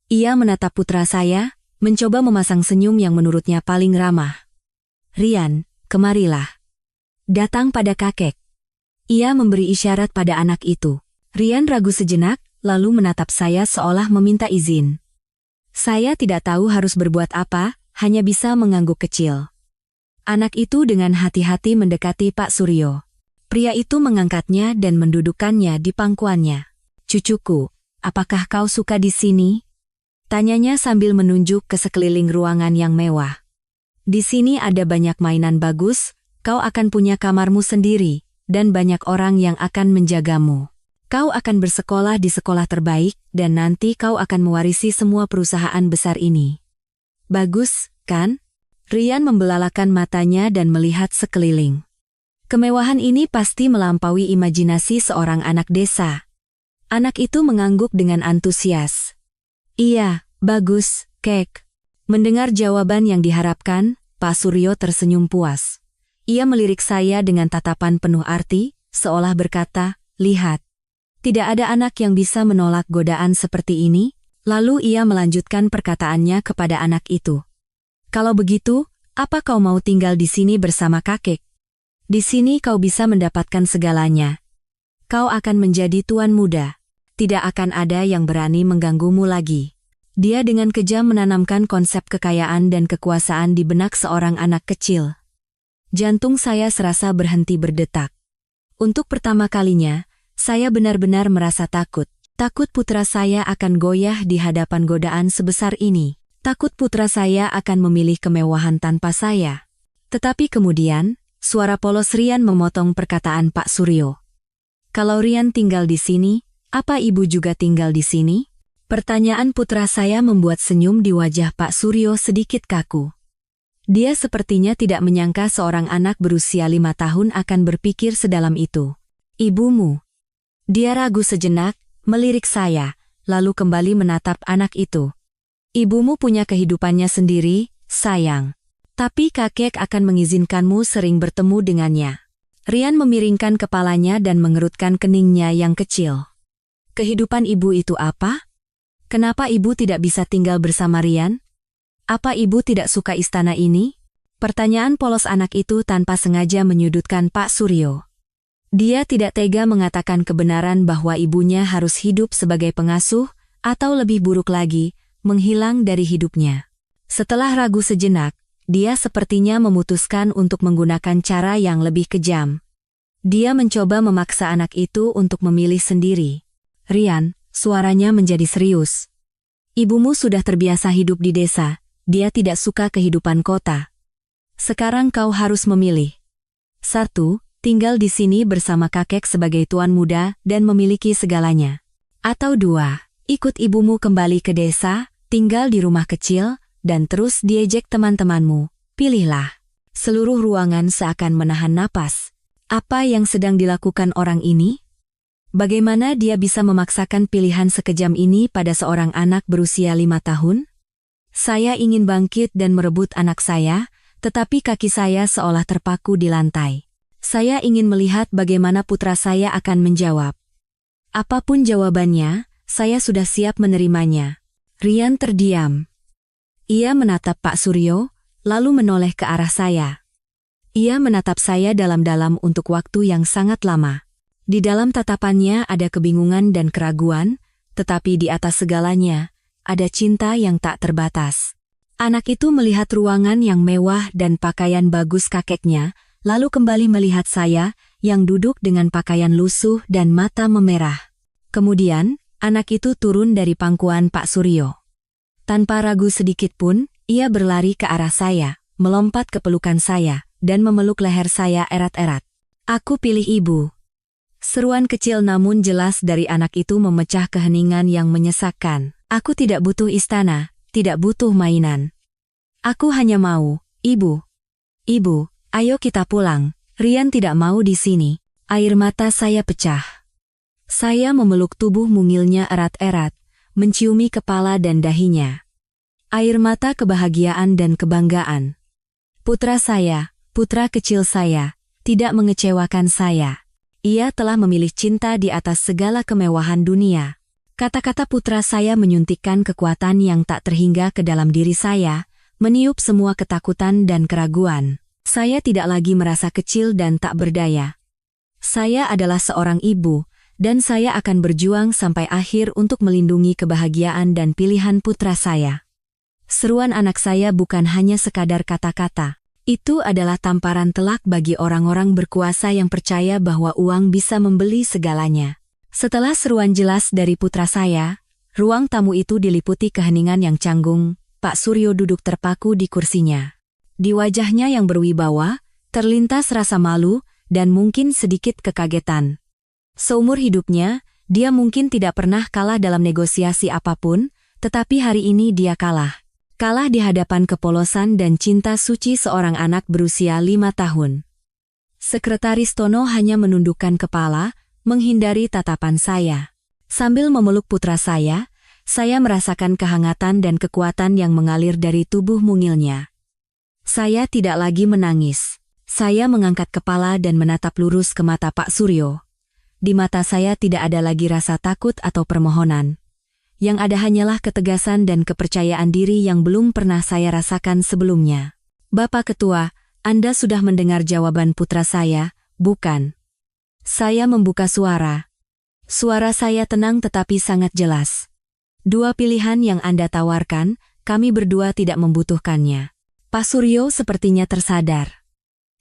Ia menatap putra saya, mencoba memasang senyum yang menurutnya paling ramah. "Rian, kemarilah. Datang pada kakek." Ia memberi isyarat pada anak itu. Rian ragu sejenak, lalu menatap saya seolah meminta izin. Saya tidak tahu harus berbuat apa, hanya bisa mengangguk kecil. Anak itu dengan hati-hati mendekati Pak Suryo. Pria itu mengangkatnya dan mendudukkannya di pangkuannya. "Cucuku, apakah kau suka di sini?" Tanyanya sambil menunjuk ke sekeliling ruangan yang mewah. "Di sini ada banyak mainan bagus, kau akan punya kamarmu sendiri, dan banyak orang yang akan menjagamu. Kau akan bersekolah di sekolah terbaik, dan nanti kau akan mewarisi semua perusahaan besar ini." "Bagus, kan?" Rian membelalakan matanya dan melihat sekeliling. Kemewahan ini pasti melampaui imajinasi seorang anak desa. Anak itu mengangguk dengan antusias. "Iya, bagus, Kek." Mendengar jawaban yang diharapkan, Pak Suryo tersenyum puas. Ia melirik saya dengan tatapan penuh arti, seolah berkata, "Lihat. Tidak ada anak yang bisa menolak godaan seperti ini." Lalu ia melanjutkan perkataannya kepada anak itu. "Kalau begitu, apa kau mau tinggal di sini bersama kakek? Di sini kau bisa mendapatkan segalanya. Kau akan menjadi tuan muda. Tidak akan ada yang berani mengganggumu lagi." Dia dengan kejam menanamkan konsep kekayaan dan kekuasaan di benak seorang anak kecil. Jantung saya serasa berhenti berdetak. Untuk pertama kalinya, saya benar-benar merasa takut. Takut putra saya akan goyah di hadapan godaan sebesar ini. Takut putra saya akan memilih kemewahan tanpa saya. Tetapi kemudian, suara polos Rian memotong perkataan Pak Suryo. Kalau Rian tinggal di sini, apa ibu juga tinggal di sini? Pertanyaan putra saya membuat senyum di wajah Pak Suryo sedikit kaku. Dia sepertinya tidak menyangka seorang anak berusia 5 tahun akan berpikir sedalam itu. Ibumu. Dia ragu sejenak, melirik saya, lalu kembali menatap anak itu. Ibumu punya kehidupannya sendiri, sayang. Tapi kakek akan mengizinkanmu sering bertemu dengannya. Rian memiringkan kepalanya dan mengerutkan keningnya yang kecil. Kehidupan ibu itu apa? Kenapa ibu tidak bisa tinggal bersama Rian? Apa ibu tidak suka istana ini? Pertanyaan polos anak itu tanpa sengaja menyudutkan Pak Suryo. Dia tidak tega mengatakan kebenaran bahwa ibunya harus hidup sebagai pengasuh, atau lebih buruk lagi, menghilang dari hidupnya. Setelah ragu sejenak, dia sepertinya memutuskan untuk menggunakan cara yang lebih kejam. Dia mencoba memaksa anak itu untuk memilih sendiri. Rian, suaranya menjadi serius. Ibumu sudah terbiasa hidup di desa, dia tidak suka kehidupan kota. Sekarang kau harus memilih. 1. Tinggal di sini bersama kakek sebagai tuan muda dan memiliki segalanya. Atau 2. Ikut ibumu kembali ke desa, tinggal di rumah kecil, dan terus diejek teman-temanmu. Pilihlah. Seluruh ruangan seakan menahan napas. Apa yang sedang dilakukan orang ini? Bagaimana dia bisa memaksakan pilihan sekejam ini pada seorang anak berusia 5 tahun? Saya ingin bangkit dan merebut anak saya, tetapi kaki saya seolah terpaku di lantai. Saya ingin melihat bagaimana putra saya akan menjawab. Apapun jawabannya, saya sudah siap menerimanya. Rian terdiam. Ia menatap Pak Suryo, lalu menoleh ke arah saya. Ia menatap saya dalam-dalam untuk waktu yang sangat lama. Di dalam tatapannya ada kebingungan dan keraguan, tetapi di atas segalanya, ada cinta yang tak terbatas. Anak itu melihat ruangan yang mewah dan pakaian bagus kakeknya, lalu kembali melihat saya, yang duduk dengan pakaian lusuh dan mata memerah. Kemudian, anak itu turun dari pangkuan Pak Suryo. Tanpa ragu sedikit pun, ia berlari ke arah saya, melompat ke pelukan saya, dan memeluk leher saya erat-erat. Aku pilih ibu. Seruan kecil namun jelas dari anak itu memecah keheningan yang menyesakkan. Aku tidak butuh istana, tidak butuh mainan. Aku hanya mau, ibu. Ibu, ayo kita pulang. Rian tidak mau di sini. Air mata saya pecah. Saya memeluk tubuh mungilnya erat-erat, menciumi kepala dan dahinya. Air mata kebahagiaan dan kebanggaan. Putra saya, putra kecil saya, tidak mengecewakan saya. Ia telah memilih cinta di atas segala kemewahan dunia. Kata-kata putra saya menyuntikkan kekuatan yang tak terhingga ke dalam diri saya, meniup semua ketakutan dan keraguan. Saya tidak lagi merasa kecil dan tak berdaya. Saya adalah seorang ibu, dan saya akan berjuang sampai akhir untuk melindungi kebahagiaan dan pilihan putra saya. Seruan anak saya bukan hanya sekadar kata-kata. Itu adalah tamparan telak bagi orang-orang berkuasa yang percaya bahwa uang bisa membeli segalanya. Setelah seruan jelas dari putra saya, ruang tamu itu diliputi keheningan yang canggung. Pak Suryo duduk terpaku di kursinya. Di wajahnya yang berwibawa, terlintas rasa malu dan mungkin sedikit kekagetan. Seumur hidupnya, dia mungkin tidak pernah kalah dalam negosiasi apapun, tetapi hari ini dia kalah. Kalah di hadapan kepolosan dan cinta suci seorang anak berusia 5 tahun. Sekretaris Tono hanya menundukkan kepala, menghindari tatapan saya. Sambil memeluk putra saya merasakan kehangatan dan kekuatan yang mengalir dari tubuh mungilnya. Saya tidak lagi menangis. Saya mengangkat kepala dan menatap lurus ke mata Pak Suryo. Di mata saya tidak ada lagi rasa takut atau permohonan. Yang ada hanyalah ketegasan dan kepercayaan diri yang belum pernah saya rasakan sebelumnya. Bapak Ketua, Anda sudah mendengar jawaban putra saya, bukan? Saya membuka suara. Suara saya tenang tetapi sangat jelas. Dua pilihan yang Anda tawarkan, kami berdua tidak membutuhkannya. Pak Suryo sepertinya tersadar.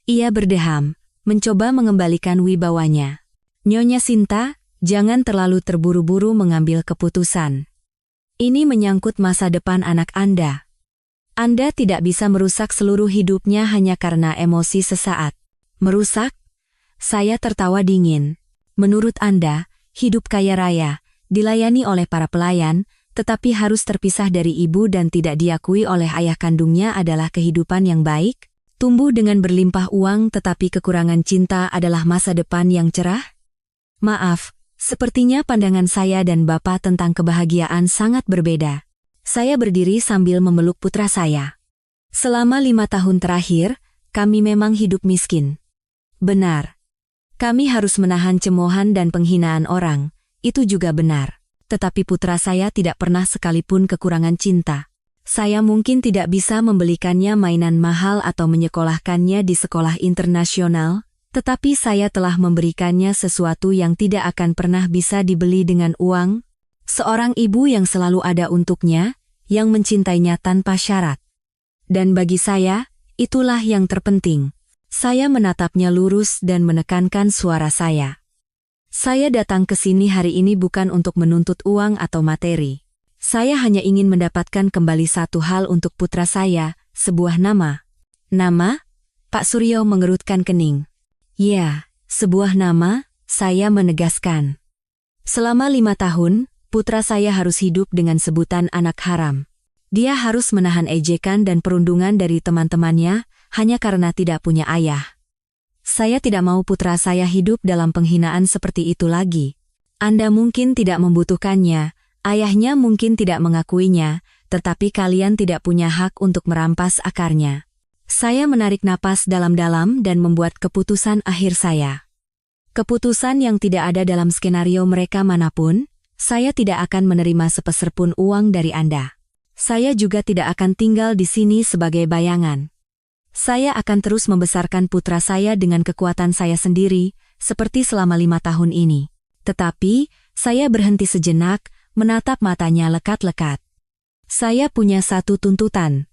Ia berdeham, mencoba mengembalikan wibawanya. Nyonya Sinta, jangan terlalu terburu-buru mengambil keputusan. Ini menyangkut masa depan anak Anda. Anda tidak bisa merusak seluruh hidupnya hanya karena emosi sesaat. Merusak? Saya tertawa dingin. Menurut Anda, hidup kaya raya, dilayani oleh para pelayan, tetapi harus terpisah dari ibu dan tidak diakui oleh ayah kandungnya adalah kehidupan yang baik? Tumbuh dengan berlimpah uang tetapi kekurangan cinta adalah masa depan yang cerah? Maaf, sepertinya pandangan saya dan Bapak tentang kebahagiaan sangat berbeda. Saya berdiri sambil memeluk putra saya. Selama 5 tahun terakhir, kami memang hidup miskin. Benar. Kami harus menahan cemoohan dan penghinaan orang, itu juga benar. Tetapi putra saya tidak pernah sekalipun kekurangan cinta. Saya mungkin tidak bisa membelikannya mainan mahal atau menyekolahkannya di sekolah internasional, tetapi saya telah memberikannya sesuatu yang tidak akan pernah bisa dibeli dengan uang. Seorang ibu yang selalu ada untuknya, yang mencintainya tanpa syarat. Dan bagi saya, itulah yang terpenting. Saya menatapnya lurus dan menekankan suara saya. Saya datang ke sini hari ini bukan untuk menuntut uang atau materi. Saya hanya ingin mendapatkan kembali satu hal untuk putra saya, sebuah nama. Nama? Pak Suryo mengerutkan kening. Ya, sebuah nama, saya menegaskan. Selama 5 tahun, putra saya harus hidup dengan sebutan anak haram. Dia harus menahan ejekan dan perundungan dari teman-temannya, hanya karena tidak punya ayah. Saya tidak mau putra saya hidup dalam penghinaan seperti itu lagi. Anda mungkin tidak membutuhkannya, ayahnya mungkin tidak mengakuinya, tetapi kalian tidak punya hak untuk merampas akarnya. Saya menarik napas dalam-dalam dan membuat keputusan akhir saya. Keputusan yang tidak ada dalam skenario mereka manapun, saya tidak akan menerima sepeser pun uang dari Anda. Saya juga tidak akan tinggal di sini sebagai bayangan. Saya akan terus membesarkan putra saya dengan kekuatan saya sendiri, seperti selama 5 tahun ini. Tetapi, saya berhenti sejenak, menatap matanya lekat-lekat. Saya punya satu tuntutan.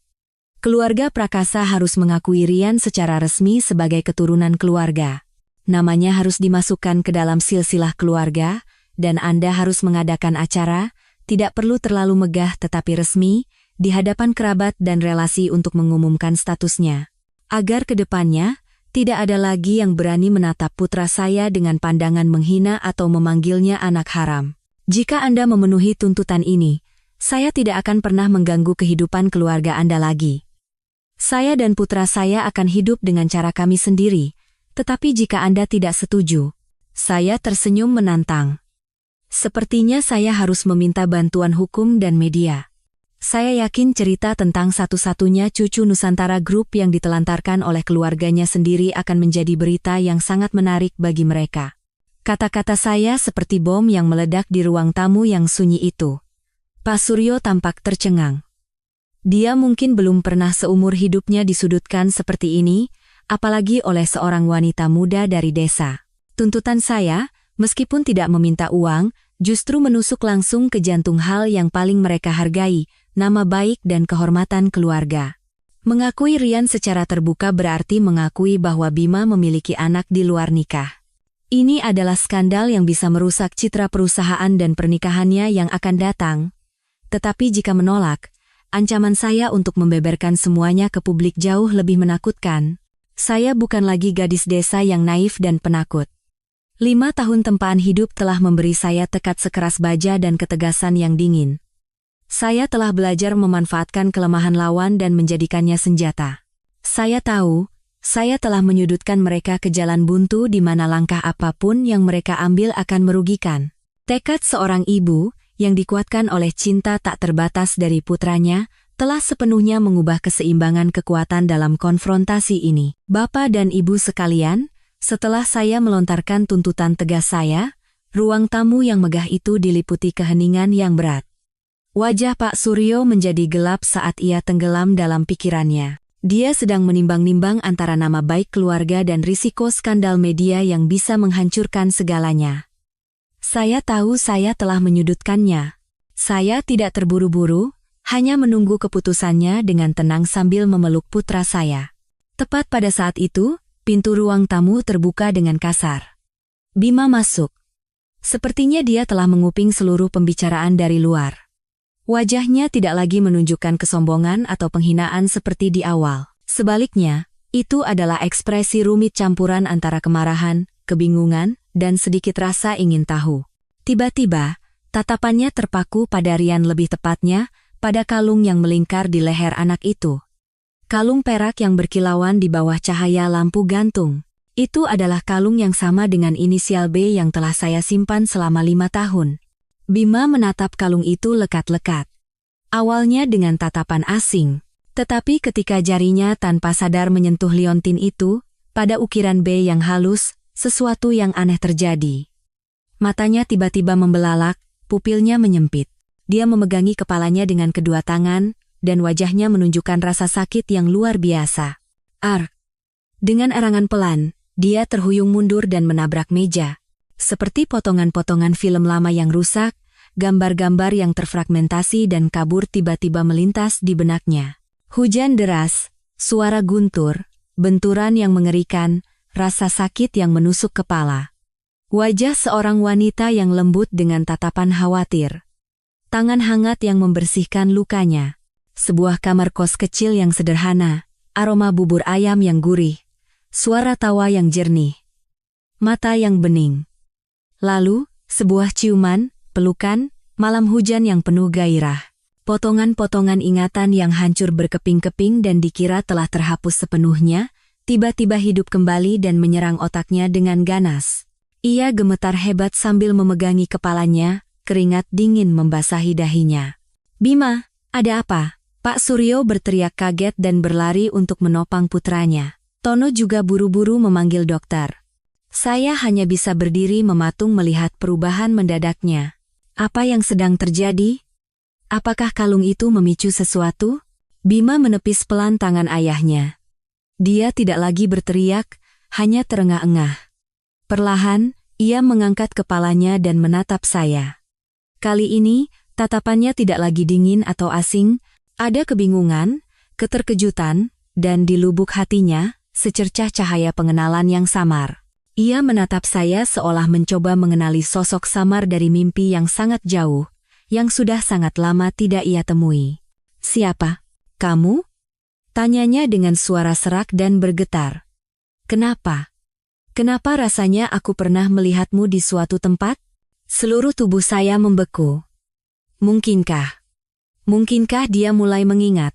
Keluarga Prakasa harus mengakui Rian secara resmi sebagai keturunan keluarga. Namanya harus dimasukkan ke dalam silsilah keluarga, dan Anda harus mengadakan acara, tidak perlu terlalu megah tetapi resmi, di hadapan kerabat dan relasi untuk mengumumkan statusnya. Agar ke depannya, tidak ada lagi yang berani menatap putra saya dengan pandangan menghina atau memanggilnya anak haram. Jika Anda memenuhi tuntutan ini, saya tidak akan pernah mengganggu kehidupan keluarga Anda lagi. Saya dan putra saya akan hidup dengan cara kami sendiri, tetapi jika Anda tidak setuju, saya tersenyum menantang. Sepertinya saya harus meminta bantuan hukum dan media. Saya yakin cerita tentang satu-satunya cucu Nusantara Group yang ditelantarkan oleh keluarganya sendiri akan menjadi berita yang sangat menarik bagi mereka. Kata-kata saya seperti bom yang meledak di ruang tamu yang sunyi itu. Pak Suryo tampak tercengang. Dia mungkin belum pernah seumur hidupnya disudutkan seperti ini, apalagi oleh seorang wanita muda dari desa. Tuntutan saya, meskipun tidak meminta uang, justru menusuk langsung ke jantung hal yang paling mereka hargai, nama baik dan kehormatan keluarga. Mengakui Rian secara terbuka berarti mengakui bahwa Bima memiliki anak di luar nikah. Ini adalah skandal yang bisa merusak citra perusahaan dan pernikahannya yang akan datang. Tetapi jika menolak, ancaman saya untuk membeberkan semuanya ke publik jauh lebih menakutkan. Saya bukan lagi gadis desa yang naif dan penakut. 5 tahun tempaan hidup telah memberi saya tekad sekeras baja dan ketegasan yang dingin. Saya telah belajar memanfaatkan kelemahan lawan dan menjadikannya senjata. Saya tahu, saya telah menyudutkan mereka ke jalan buntu di mana langkah apapun yang mereka ambil akan merugikan. Tekad seorang ibu, yang dikuatkan oleh cinta tak terbatas dari putranya, telah sepenuhnya mengubah keseimbangan kekuatan dalam konfrontasi ini. Bapak dan Ibu sekalian, setelah saya melontarkan tuntutan tegas saya, ruang tamu yang megah itu diliputi keheningan yang berat. Wajah Pak Suryo menjadi gelap saat ia tenggelam dalam pikirannya. Dia sedang menimbang-nimbang antara nama baik keluarga dan risiko skandal media yang bisa menghancurkan segalanya. Saya tahu saya telah menyudutkannya. Saya tidak terburu-buru, hanya menunggu keputusannya dengan tenang sambil memeluk putra saya. Tepat pada saat itu, pintu ruang tamu terbuka dengan kasar. Bima masuk. Sepertinya dia telah menguping seluruh pembicaraan dari luar. Wajahnya tidak lagi menunjukkan kesombongan atau penghinaan seperti di awal. Sebaliknya, itu adalah ekspresi rumit campuran antara kemarahan, kebingungan, dan sedikit rasa ingin tahu. Tiba-tiba, tatapannya terpaku pada Rian, lebih tepatnya, pada kalung yang melingkar di leher anak itu. Kalung perak yang berkilauan di bawah cahaya lampu gantung. Itu adalah kalung yang sama dengan inisial B yang telah saya simpan selama 5 tahun. Bima menatap kalung itu lekat-lekat. Awalnya dengan tatapan asing, tetapi ketika jarinya tanpa sadar menyentuh liontin itu, pada ukiran B yang halus, sesuatu yang aneh terjadi. Matanya tiba-tiba membelalak, pupilnya menyempit. Dia memegangi kepalanya dengan kedua tangan, dan wajahnya menunjukkan rasa sakit yang luar biasa. Dengan erangan pelan, dia terhuyung mundur dan menabrak meja. Seperti potongan-potongan film lama yang rusak, gambar-gambar yang terfragmentasi dan kabur tiba-tiba melintas di benaknya. Hujan deras, suara guntur, benturan yang mengerikan, rasa sakit yang menusuk kepala. Wajah seorang wanita yang lembut dengan tatapan khawatir. Tangan hangat yang membersihkan lukanya. Sebuah kamar kos kecil yang sederhana, aroma bubur ayam yang gurih. Suara tawa yang jernih. Mata yang bening. Lalu, sebuah ciuman, pelukan, malam hujan yang penuh gairah. Potongan-potongan ingatan yang hancur berkeping-keping dan dikira telah terhapus sepenuhnya, tiba-tiba hidup kembali dan menyerang otaknya dengan ganas. Ia gemetar hebat sambil memegangi kepalanya, keringat dingin membasahi dahinya. "Bima, ada apa?" Pak Suryo berteriak kaget dan berlari untuk menopang putranya. Tono juga buru-buru memanggil dokter. Saya hanya bisa berdiri mematung melihat perubahan mendadaknya. Apa yang sedang terjadi? Apakah kalung itu memicu sesuatu? Bima menepis pelan tangan ayahnya. Dia tidak lagi berteriak, hanya terengah-engah. Perlahan, ia mengangkat kepalanya dan menatap saya. Kali ini, tatapannya tidak lagi dingin atau asing, ada kebingungan, keterkejutan, dan di lubuk hatinya, secercah cahaya pengenalan yang samar. Ia menatap saya seolah mencoba mengenali sosok samar dari mimpi yang sangat jauh, yang sudah sangat lama tidak ia temui. "Siapa? Kamu?" tanyanya dengan suara serak dan bergetar. "Kenapa? Kenapa rasanya aku pernah melihatmu di suatu tempat?" Seluruh tubuh saya membeku. Mungkinkah dia mulai mengingat?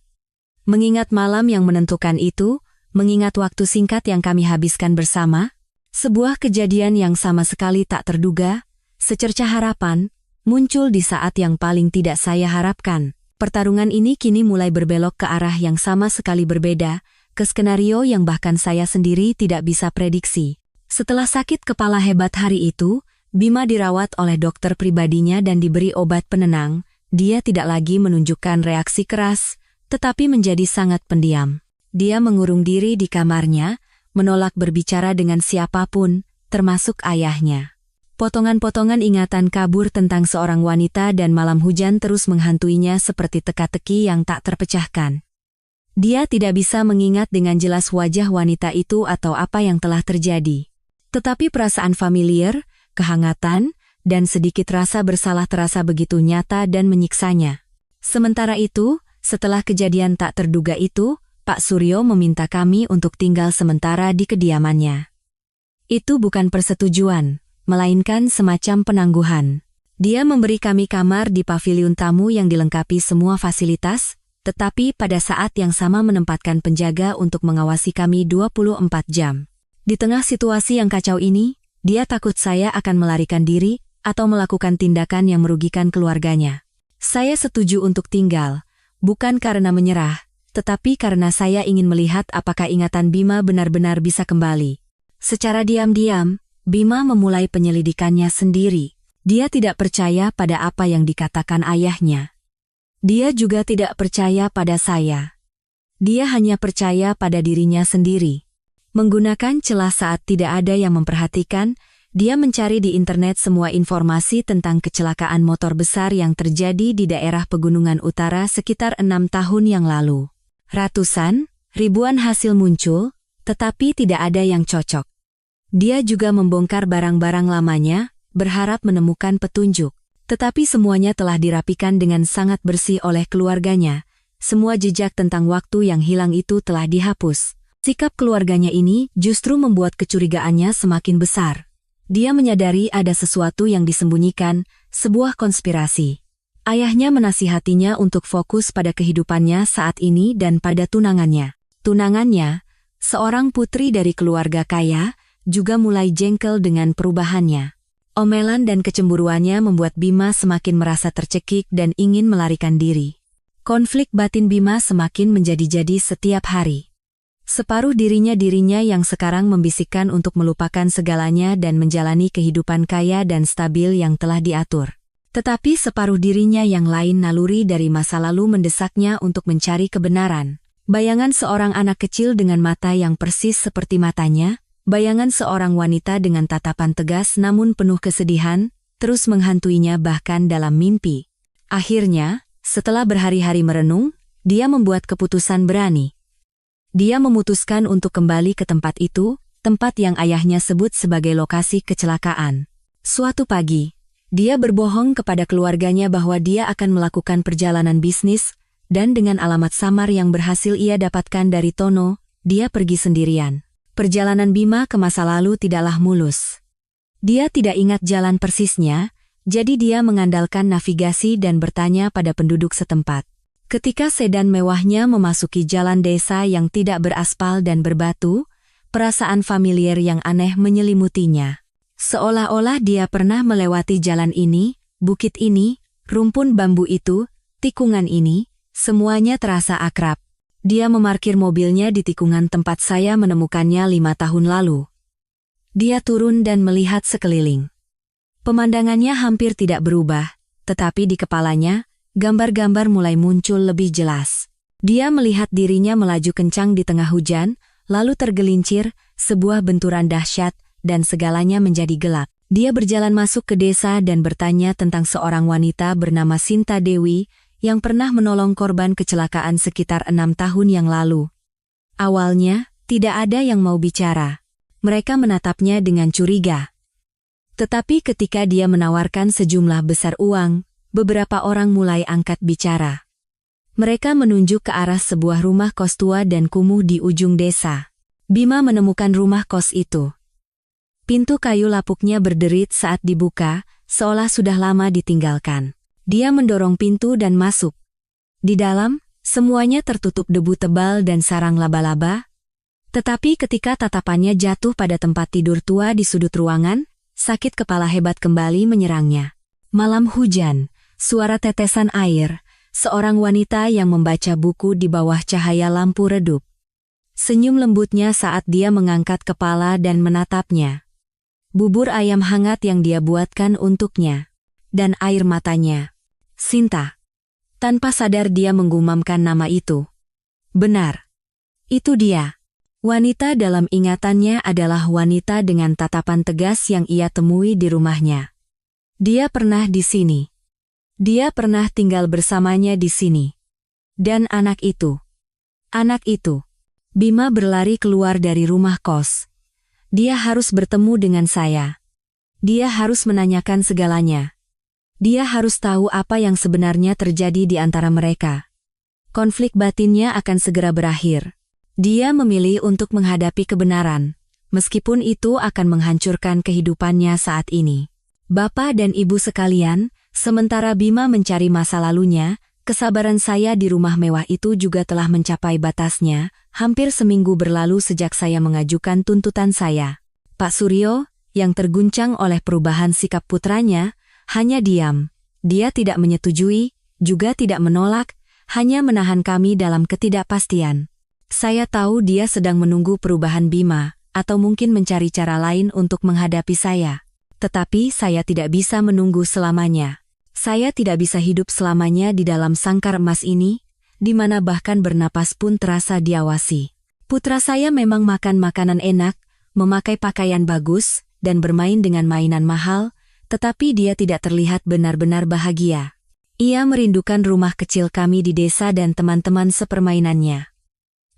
Mengingat malam yang menentukan itu, mengingat waktu singkat yang kami habiskan bersama, sebuah kejadian yang sama sekali tak terduga, secercah harapan, muncul di saat yang paling tidak saya harapkan. Pertarungan ini kini mulai berbelok ke arah yang sama sekali berbeda, ke skenario yang bahkan saya sendiri tidak bisa prediksi. Setelah sakit kepala hebat hari itu, Bima dirawat oleh dokter pribadinya dan diberi obat penenang. Dia tidak lagi menunjukkan reaksi keras, tetapi menjadi sangat pendiam. Dia mengurung diri di kamarnya, menolak berbicara dengan siapapun, termasuk ayahnya. Potongan-potongan ingatan kabur tentang seorang wanita dan malam hujan terus menghantuinya seperti teka-teki yang tak terpecahkan. Dia tidak bisa mengingat dengan jelas wajah wanita itu atau apa yang telah terjadi. Tetapi perasaan familiar, kehangatan, dan sedikit rasa bersalah terasa begitu nyata dan menyiksanya. Sementara itu, setelah kejadian tak terduga itu, Pak Suryo meminta kami untuk tinggal sementara di kediamannya. Itu bukan persetujuan, melainkan semacam penangguhan. Dia memberi kami kamar di paviliun tamu yang dilengkapi semua fasilitas, tetapi pada saat yang sama menempatkan penjaga untuk mengawasi kami 24 jam. Di tengah situasi yang kacau ini, dia takut saya akan melarikan diri atau melakukan tindakan yang merugikan keluarganya. Saya setuju untuk tinggal, bukan karena menyerah, tetapi karena saya ingin melihat apakah ingatan Bima benar-benar bisa kembali. Secara diam-diam, Bima memulai penyelidikannya sendiri. Dia tidak percaya pada apa yang dikatakan ayahnya. Dia juga tidak percaya pada saya. Dia hanya percaya pada dirinya sendiri. Menggunakan celah saat tidak ada yang memperhatikan, dia mencari di internet semua informasi tentang kecelakaan motor besar yang terjadi di daerah Pegunungan Utara sekitar 6 tahun yang lalu. Ratusan, ribuan hasil muncul, Tetapi tidak ada yang cocok. Dia juga membongkar barang-barang lamanya, berharap menemukan petunjuk. Tetapi semuanya telah dirapikan dengan sangat bersih oleh keluarganya. Semua jejak tentang waktu yang hilang itu telah dihapus. Sikap keluarganya ini justru membuat kecurigaannya semakin besar. Dia menyadari ada sesuatu yang disembunyikan, sebuah konspirasi. Ayahnya menasihatinya untuk fokus pada kehidupannya saat ini dan pada tunangannya. Tunangannya, seorang putri dari keluarga kaya, juga mulai jengkel dengan perubahannya. Omelan dan kecemburuannya membuat Bima semakin merasa tercekik dan ingin melarikan diri. Konflik batin Bima semakin menjadi-jadi setiap hari. Separuh dirinya yang sekarang membisikkan untuk melupakan segalanya dan menjalani kehidupan kaya dan stabil yang telah diatur. Tetapi separuh dirinya yang lain naluri dari masa lalu mendesaknya untuk mencari kebenaran. Bayangan seorang anak kecil dengan mata yang persis seperti matanya, bayangan seorang wanita dengan tatapan tegas namun penuh kesedihan, terus menghantuinya bahkan dalam mimpi. Akhirnya, setelah berhari-hari merenung, dia membuat keputusan berani. Dia memutuskan untuk kembali ke tempat itu, tempat yang ayahnya sebut sebagai lokasi kecelakaan. Suatu pagi, dia berbohong kepada keluarganya bahwa dia akan melakukan perjalanan bisnis, dan dengan alamat samar yang berhasil ia dapatkan dari Tono, dia pergi sendirian. Perjalanan Bima ke masa lalu tidaklah mulus. Dia tidak ingat jalan persisnya, jadi dia mengandalkan navigasi dan bertanya pada penduduk setempat. Ketika sedan mewahnya memasuki jalan desa yang tidak beraspal dan berbatu, perasaan familiar yang aneh menyelimutinya. Seolah-olah dia pernah melewati jalan ini, bukit ini, rumpun bambu itu, tikungan ini, semuanya terasa akrab. Dia memarkir mobilnya di tikungan tempat saya menemukannya 5 tahun lalu. Dia turun dan melihat sekeliling. Pemandangannya hampir tidak berubah, tetapi di kepalanya, gambar-gambar mulai muncul lebih jelas. Dia melihat dirinya melaju kencang di tengah hujan, lalu tergelincir, sebuah benturan dahsyat, dan segalanya menjadi gelap. Dia berjalan masuk ke desa dan bertanya tentang seorang wanita bernama Sinta Dewi, yang pernah menolong korban kecelakaan sekitar 6 tahun yang lalu. Awalnya, tidak ada yang mau bicara. Mereka menatapnya dengan curiga. Tetapi ketika dia menawarkan sejumlah besar uang, beberapa orang mulai angkat bicara. Mereka menunjuk ke arah sebuah rumah kos tua dan kumuh di ujung desa. Bima menemukan rumah kos itu. Pintu kayu lapuknya berderit saat dibuka, seolah sudah lama ditinggalkan. Dia mendorong pintu dan masuk. Di dalam, semuanya tertutup debu tebal dan sarang laba-laba. Tetapi ketika tatapannya jatuh pada tempat tidur tua di sudut ruangan, sakit kepala hebat kembali menyerangnya. Malam hujan, suara tetesan air, seorang wanita yang membaca buku di bawah cahaya lampu redup. Senyum lembutnya saat dia mengangkat kepala dan menatapnya. Bubur ayam hangat yang dia buatkan untuknya. Dan air matanya. Sinta. Tanpa sadar dia menggumamkan nama itu. Benar. Itu dia. Wanita dalam ingatannya adalah wanita dengan tatapan tegas yang ia temui di rumahnya. Dia pernah di sini. Dia pernah tinggal bersamanya di sini. Dan anak itu. Anak itu. Bima berlari keluar dari rumah kos. Dia harus bertemu dengan saya. Dia harus menanyakan segalanya. Dia harus tahu apa yang sebenarnya terjadi di antara mereka. Konflik batinnya akan segera berakhir. Dia memilih untuk menghadapi kebenaran, meskipun itu akan menghancurkan kehidupannya saat ini. Bapak dan Ibu sekalian, sementara Bima mencari masa lalunya, kesabaran saya di rumah mewah itu juga telah mencapai batasnya. Hampir seminggu berlalu sejak saya mengajukan tuntutan saya. Pak Suryo, yang terguncang oleh perubahan sikap putranya, hanya diam. Dia tidak menyetujui, juga tidak menolak, hanya menahan kami dalam ketidakpastian. Saya tahu dia sedang menunggu perubahan Bima, atau mungkin mencari cara lain untuk menghadapi saya. Tetapi saya tidak bisa menunggu selamanya. Saya tidak bisa hidup selamanya di dalam sangkar emas ini, di mana bahkan bernapas pun terasa diawasi. Putra saya memang makan makanan enak, memakai pakaian bagus, dan bermain dengan mainan mahal, tetapi dia tidak terlihat benar-benar bahagia. Ia merindukan rumah kecil kami di desa dan teman-teman sepermainannya.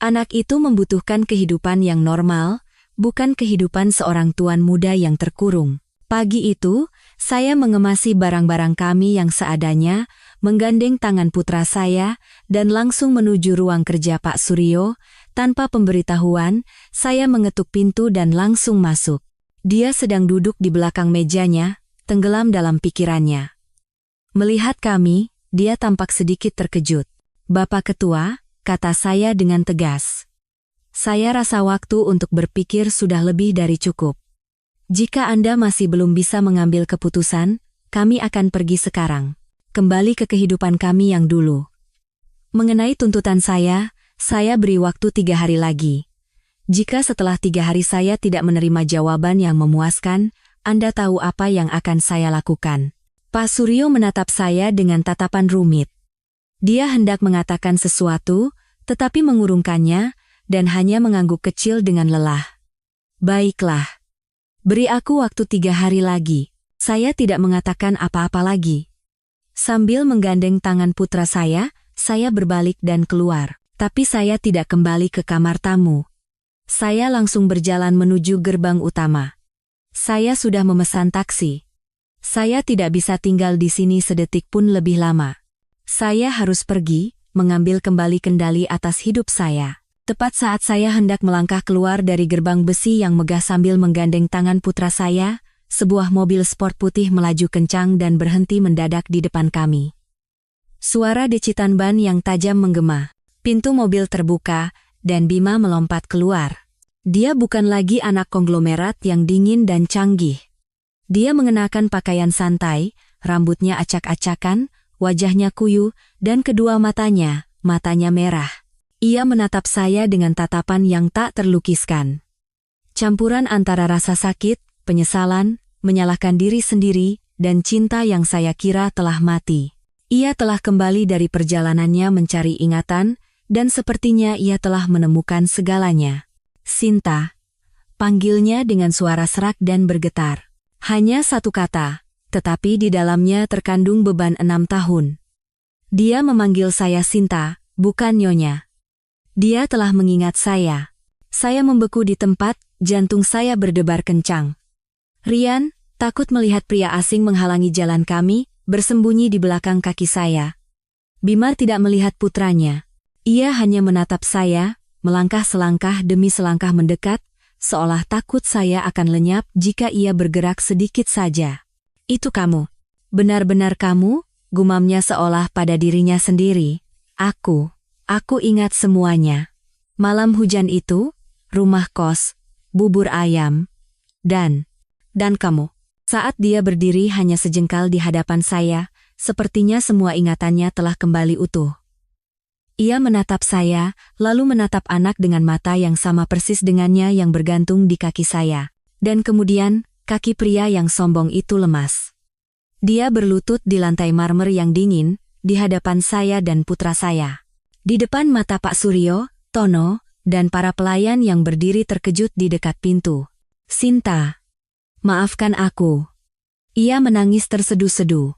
Anak itu membutuhkan kehidupan yang normal, bukan kehidupan seorang tuan muda yang terkurung. Pagi itu, saya mengemasi barang-barang kami yang seadanya, menggandeng tangan putra saya, dan langsung menuju ruang kerja Pak Suryo. Tanpa pemberitahuan, saya mengetuk pintu dan langsung masuk. Dia sedang duduk di belakang mejanya, tenggelam dalam pikirannya. Melihat kami, dia tampak sedikit terkejut. "Bapak Ketua," kata saya dengan tegas. "Saya rasa waktu untuk berpikir sudah lebih dari cukup. Jika Anda masih belum bisa mengambil keputusan, kami akan pergi sekarang. Kembali ke kehidupan kami yang dulu. Mengenai tuntutan saya beri waktu 3 hari lagi. Jika setelah 3 hari saya tidak menerima jawaban yang memuaskan, Anda tahu apa yang akan saya lakukan." Pak Suryo menatap saya dengan tatapan rumit. Dia hendak mengatakan sesuatu, tetapi mengurungkannya, dan hanya mengangguk kecil dengan lelah. "Baiklah. Beri aku waktu 3 hari lagi." Saya tidak mengatakan apa-apa lagi. Sambil menggandeng tangan putra saya berbalik dan keluar. Tapi saya tidak kembali ke kamar tamu. Saya langsung berjalan menuju gerbang utama. Saya sudah memesan taksi. Saya tidak bisa tinggal di sini sedetik pun lebih lama. Saya harus pergi, mengambil kembali kendali atas hidup saya. Tepat saat saya hendak melangkah keluar dari gerbang besi yang megah sambil menggandeng tangan putra saya, sebuah mobil sport putih melaju kencang dan berhenti mendadak di depan kami. Suara decitan ban yang tajam menggema. Pintu mobil terbuka, dan Bima melompat keluar. Dia bukan lagi anak konglomerat yang dingin dan canggih. Dia mengenakan pakaian santai, rambutnya acak-acakan, wajahnya kuyu, dan kedua matanya merah. Ia menatap saya dengan tatapan yang tak terlukiskan. Campuran antara rasa sakit, penyesalan, menyalahkan diri sendiri, dan cinta yang saya kira telah mati. Ia telah kembali dari perjalanannya mencari ingatan, dan sepertinya ia telah menemukan segalanya. "Sinta," panggilnya dengan suara serak dan bergetar. Hanya satu kata, tetapi di dalamnya terkandung beban 6 tahun. Dia memanggil saya Sinta, bukan Nyonya. Dia telah mengingat saya. Saya membeku di tempat, jantung saya berdebar kencang. Rian, takut melihat pria asing menghalangi jalan kami, bersembunyi di belakang kaki saya. Bima tidak melihat putranya. Ia hanya menatap saya, melangkah selangkah demi selangkah mendekat, seolah takut saya akan lenyap jika ia bergerak sedikit saja. "Itu kamu. Benar-benar kamu?" gumamnya seolah pada dirinya sendiri. Aku ingat semuanya. Malam hujan itu, rumah kos, bubur ayam, dan kamu. Saat dia berdiri hanya sejengkal di hadapan saya, sepertinya semua ingatannya telah kembali utuh. Ia menatap saya, lalu menatap anak dengan mata yang sama persis dengannya yang bergantung di kaki saya. Dan kemudian, kaki pria yang sombong itu lemas. Dia berlutut di lantai marmer yang dingin, di hadapan saya dan putra saya. Di depan mata Pak Suryo, Tono, dan para pelayan yang berdiri terkejut di dekat pintu. "Sinta, maafkan aku." Ia menangis terseduh-seduh.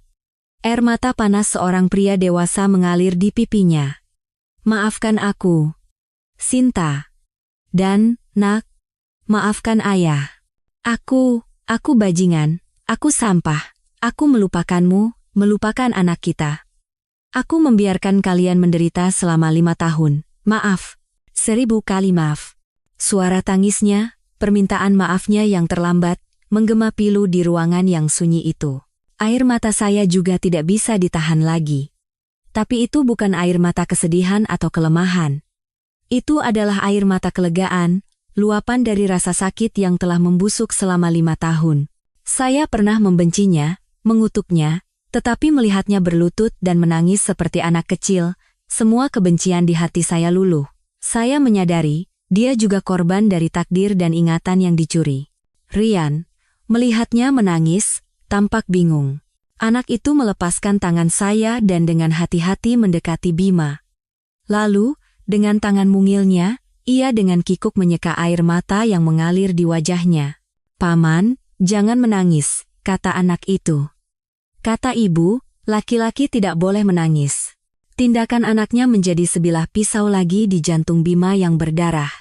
Air mata panas seorang pria dewasa mengalir di pipinya. "Maafkan aku, Sinta. Dan, Nak, maafkan ayah. Aku bajingan, aku sampah, aku melupakanmu, melupakan anak kita. Aku membiarkan kalian menderita selama 5 tahun, maaf, 1000 kali maaf." Suara tangisnya, permintaan maafnya yang terlambat, menggema pilu di ruangan yang sunyi itu. Air mata saya juga tidak bisa ditahan lagi. Tapi itu bukan air mata kesedihan atau kelemahan. Itu adalah air mata kelegaan, luapan dari rasa sakit yang telah membusuk selama 5 tahun. Saya pernah membencinya, mengutuknya, tetapi melihatnya berlutut dan menangis seperti anak kecil, semua kebencian di hati saya luluh. Saya menyadari, dia juga korban dari takdir dan ingatan yang dicuri. Rian, melihatnya menangis, tampak bingung. Anak itu melepaskan tangan saya dan dengan hati-hati mendekati Bima. Lalu, dengan tangan mungilnya, ia dengan kikuk menyeka air mata yang mengalir di wajahnya. "Paman, jangan menangis," kata anak itu. Kata ibu, laki-laki tidak boleh menangis. Tindakan anaknya menjadi sebilah pisau lagi di jantung Bima yang berdarah.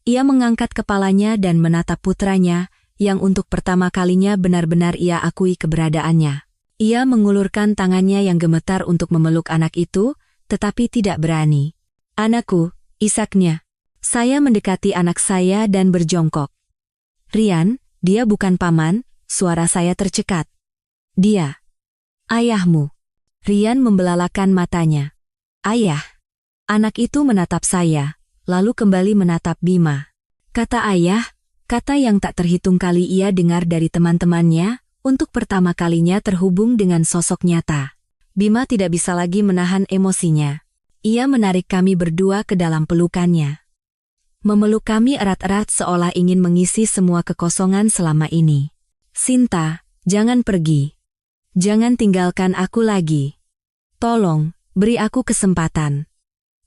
Ia mengangkat kepalanya dan menatap putranya, yang untuk pertama kalinya benar-benar ia akui keberadaannya. Ia mengulurkan tangannya yang gemetar untuk memeluk anak itu, tetapi tidak berani. "Anakku," isaknya. Saya mendekati anak saya dan berjongkok. "Rian, dia bukan paman," suara saya tercekat. "Dia ayahmu." Rian membelalakan matanya. "Ayah?" Anak itu menatap saya, lalu kembali menatap Bima. Kata ayah, kata yang tak terhitung kali ia dengar dari teman-temannya, untuk pertama kalinya terhubung dengan sosok nyata. Bima tidak bisa lagi menahan emosinya. Ia menarik kami berdua ke dalam pelukannya. Memeluk kami erat-erat seolah ingin mengisi semua kekosongan selama ini. "Sinta, jangan pergi. Jangan tinggalkan aku lagi. Tolong, beri aku kesempatan.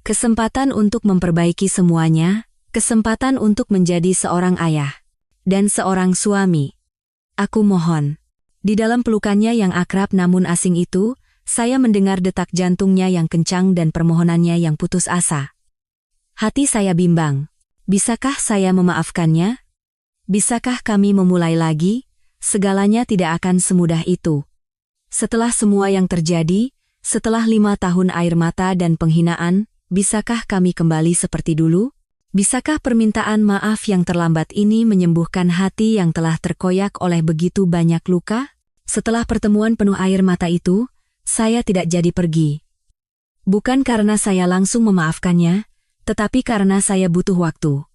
Kesempatan untuk memperbaiki semuanya, kesempatan untuk menjadi seorang ayah dan seorang suami. Aku mohon." Di dalam pelukannya yang akrab namun asing itu, saya mendengar detak jantungnya yang kencang dan permohonannya yang putus asa. Hati saya bimbang. Bisakah saya memaafkannya? Bisakah kami memulai lagi? Segalanya tidak akan semudah itu. Setelah semua yang terjadi, setelah 5 tahun air mata dan penghinaan, bisakah kami kembali seperti dulu? Bisakah permintaan maaf yang terlambat ini menyembuhkan hati yang telah terkoyak oleh begitu banyak luka? Setelah pertemuan penuh air mata itu, saya tidak jadi pergi. Bukan karena saya langsung memaafkannya, tetapi karena saya butuh waktu.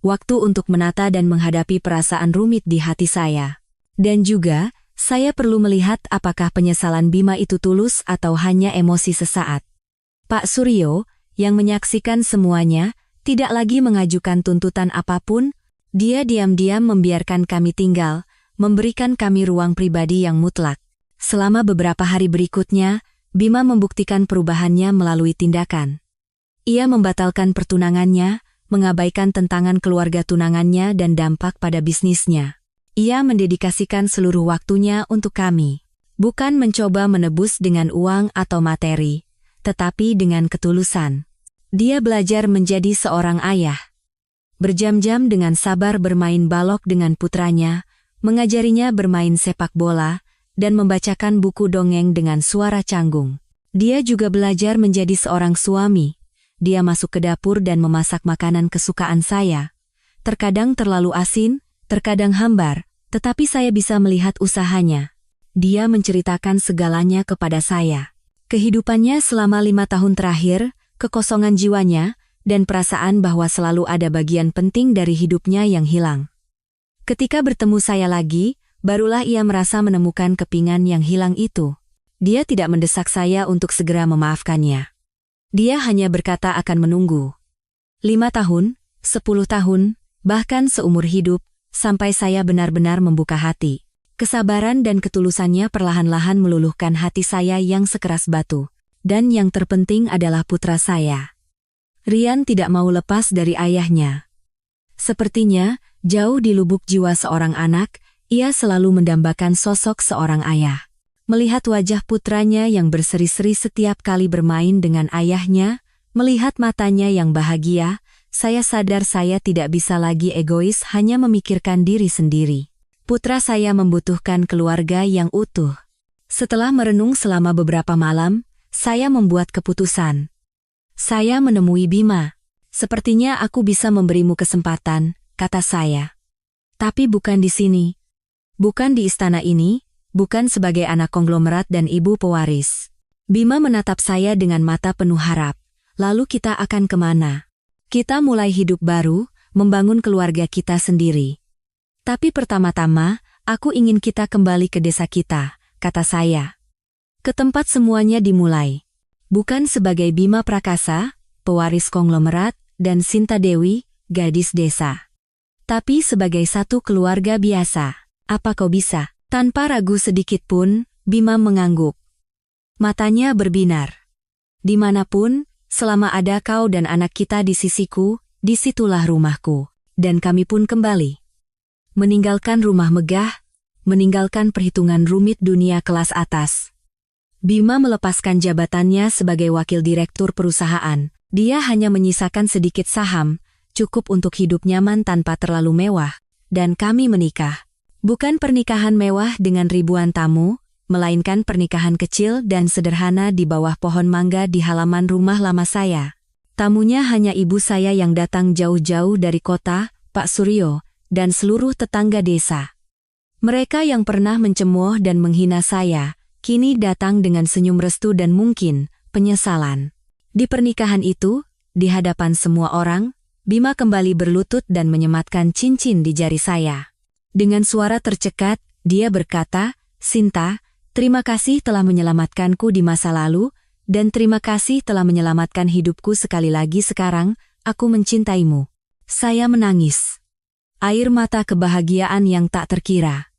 Waktu untuk menata dan menghadapi perasaan rumit di hati saya. Dan juga, saya perlu melihat apakah penyesalan Bima itu tulus atau hanya emosi sesaat. Pak Suryo, yang menyaksikan semuanya, tidak lagi mengajukan tuntutan apapun, dia diam-diam membiarkan kami tinggal, memberikan kami ruang pribadi yang mutlak. Selama beberapa hari berikutnya, Bima membuktikan perubahannya melalui tindakan. Ia membatalkan pertunangannya, mengabaikan tentangan keluarga tunangannya dan dampak pada bisnisnya. Ia mendedikasikan seluruh waktunya untuk kami. Bukan mencoba menebus dengan uang atau materi, tetapi dengan ketulusan. Dia belajar menjadi seorang ayah. Berjam-jam dengan sabar bermain balok dengan putranya, mengajarinya bermain sepak bola, dan membacakan buku dongeng dengan suara canggung. Dia juga belajar menjadi seorang suami. Dia masuk ke dapur dan memasak makanan kesukaan saya. Terkadang terlalu asin, terkadang hambar, tetapi saya bisa melihat usahanya. Dia menceritakan segalanya kepada saya. Kehidupannya selama 5 tahun terakhir, kekosongan jiwanya, dan perasaan bahwa selalu ada bagian penting dari hidupnya yang hilang. Ketika bertemu saya lagi, barulah ia merasa menemukan kepingan yang hilang itu. Dia tidak mendesak saya untuk segera memaafkannya. Dia hanya berkata akan menunggu. 5 tahun, 10 tahun, bahkan seumur hidup, sampai saya benar-benar membuka hati. Kesabaran dan ketulusannya perlahan-lahan meluluhkan hati saya yang sekeras batu. Dan yang terpenting adalah putra saya. Rian tidak mau lepas dari ayahnya. Sepertinya, jauh di lubuk jiwa seorang anak, ia selalu mendambakan sosok seorang ayah. Melihat wajah putranya yang berseri-seri setiap kali bermain dengan ayahnya, melihat matanya yang bahagia, saya sadar saya tidak bisa lagi egois hanya memikirkan diri sendiri. Putra saya membutuhkan keluarga yang utuh. Setelah merenung selama beberapa malam, saya membuat keputusan. Saya menemui Bima. "Sepertinya aku bisa memberimu kesempatan," kata saya. "Tapi bukan di sini. Bukan di istana ini, bukan sebagai anak konglomerat dan ibu pewaris." Bima menatap saya dengan mata penuh harap. "Lalu kita akan kemana? Kita mulai hidup baru, membangun keluarga kita sendiri. Tapi pertama-tama, aku ingin kita kembali ke desa kita," kata saya. "Ke tempat semuanya dimulai. Bukan sebagai Bima Prakasa, pewaris konglomerat, dan Sinta Dewi, gadis desa. Tapi sebagai satu keluarga biasa. Apa kau bisa?" Tanpa ragu sedikit pun, Bima mengangguk. Matanya berbinar. "Dimanapun, selama ada kau dan anak kita di sisiku, disitulah rumahku." Dan kami pun kembali. Meninggalkan rumah megah, meninggalkan perhitungan rumit dunia kelas atas. Bima melepaskan jabatannya sebagai wakil direktur perusahaan. Dia hanya menyisakan sedikit saham, cukup untuk hidup nyaman tanpa terlalu mewah, dan kami menikah. Bukan pernikahan mewah dengan ribuan tamu, melainkan pernikahan kecil dan sederhana di bawah pohon mangga di halaman rumah lama saya. Tamunya hanya ibu saya yang datang jauh-jauh dari kota, Pak Suryo, dan seluruh tetangga desa. Mereka yang pernah mencemooh dan menghina saya, kini datang dengan senyum restu dan mungkin penyesalan. Di pernikahan itu, di hadapan semua orang, Bima kembali berlutut dan menyematkan cincin di jari saya. Dengan suara tercekat, dia berkata, "Sinta, terima kasih telah menyelamatkanku di masa lalu, dan terima kasih telah menyelamatkan hidupku sekali lagi sekarang, aku mencintaimu." Saya menangis. Air mata kebahagiaan yang tak terkira.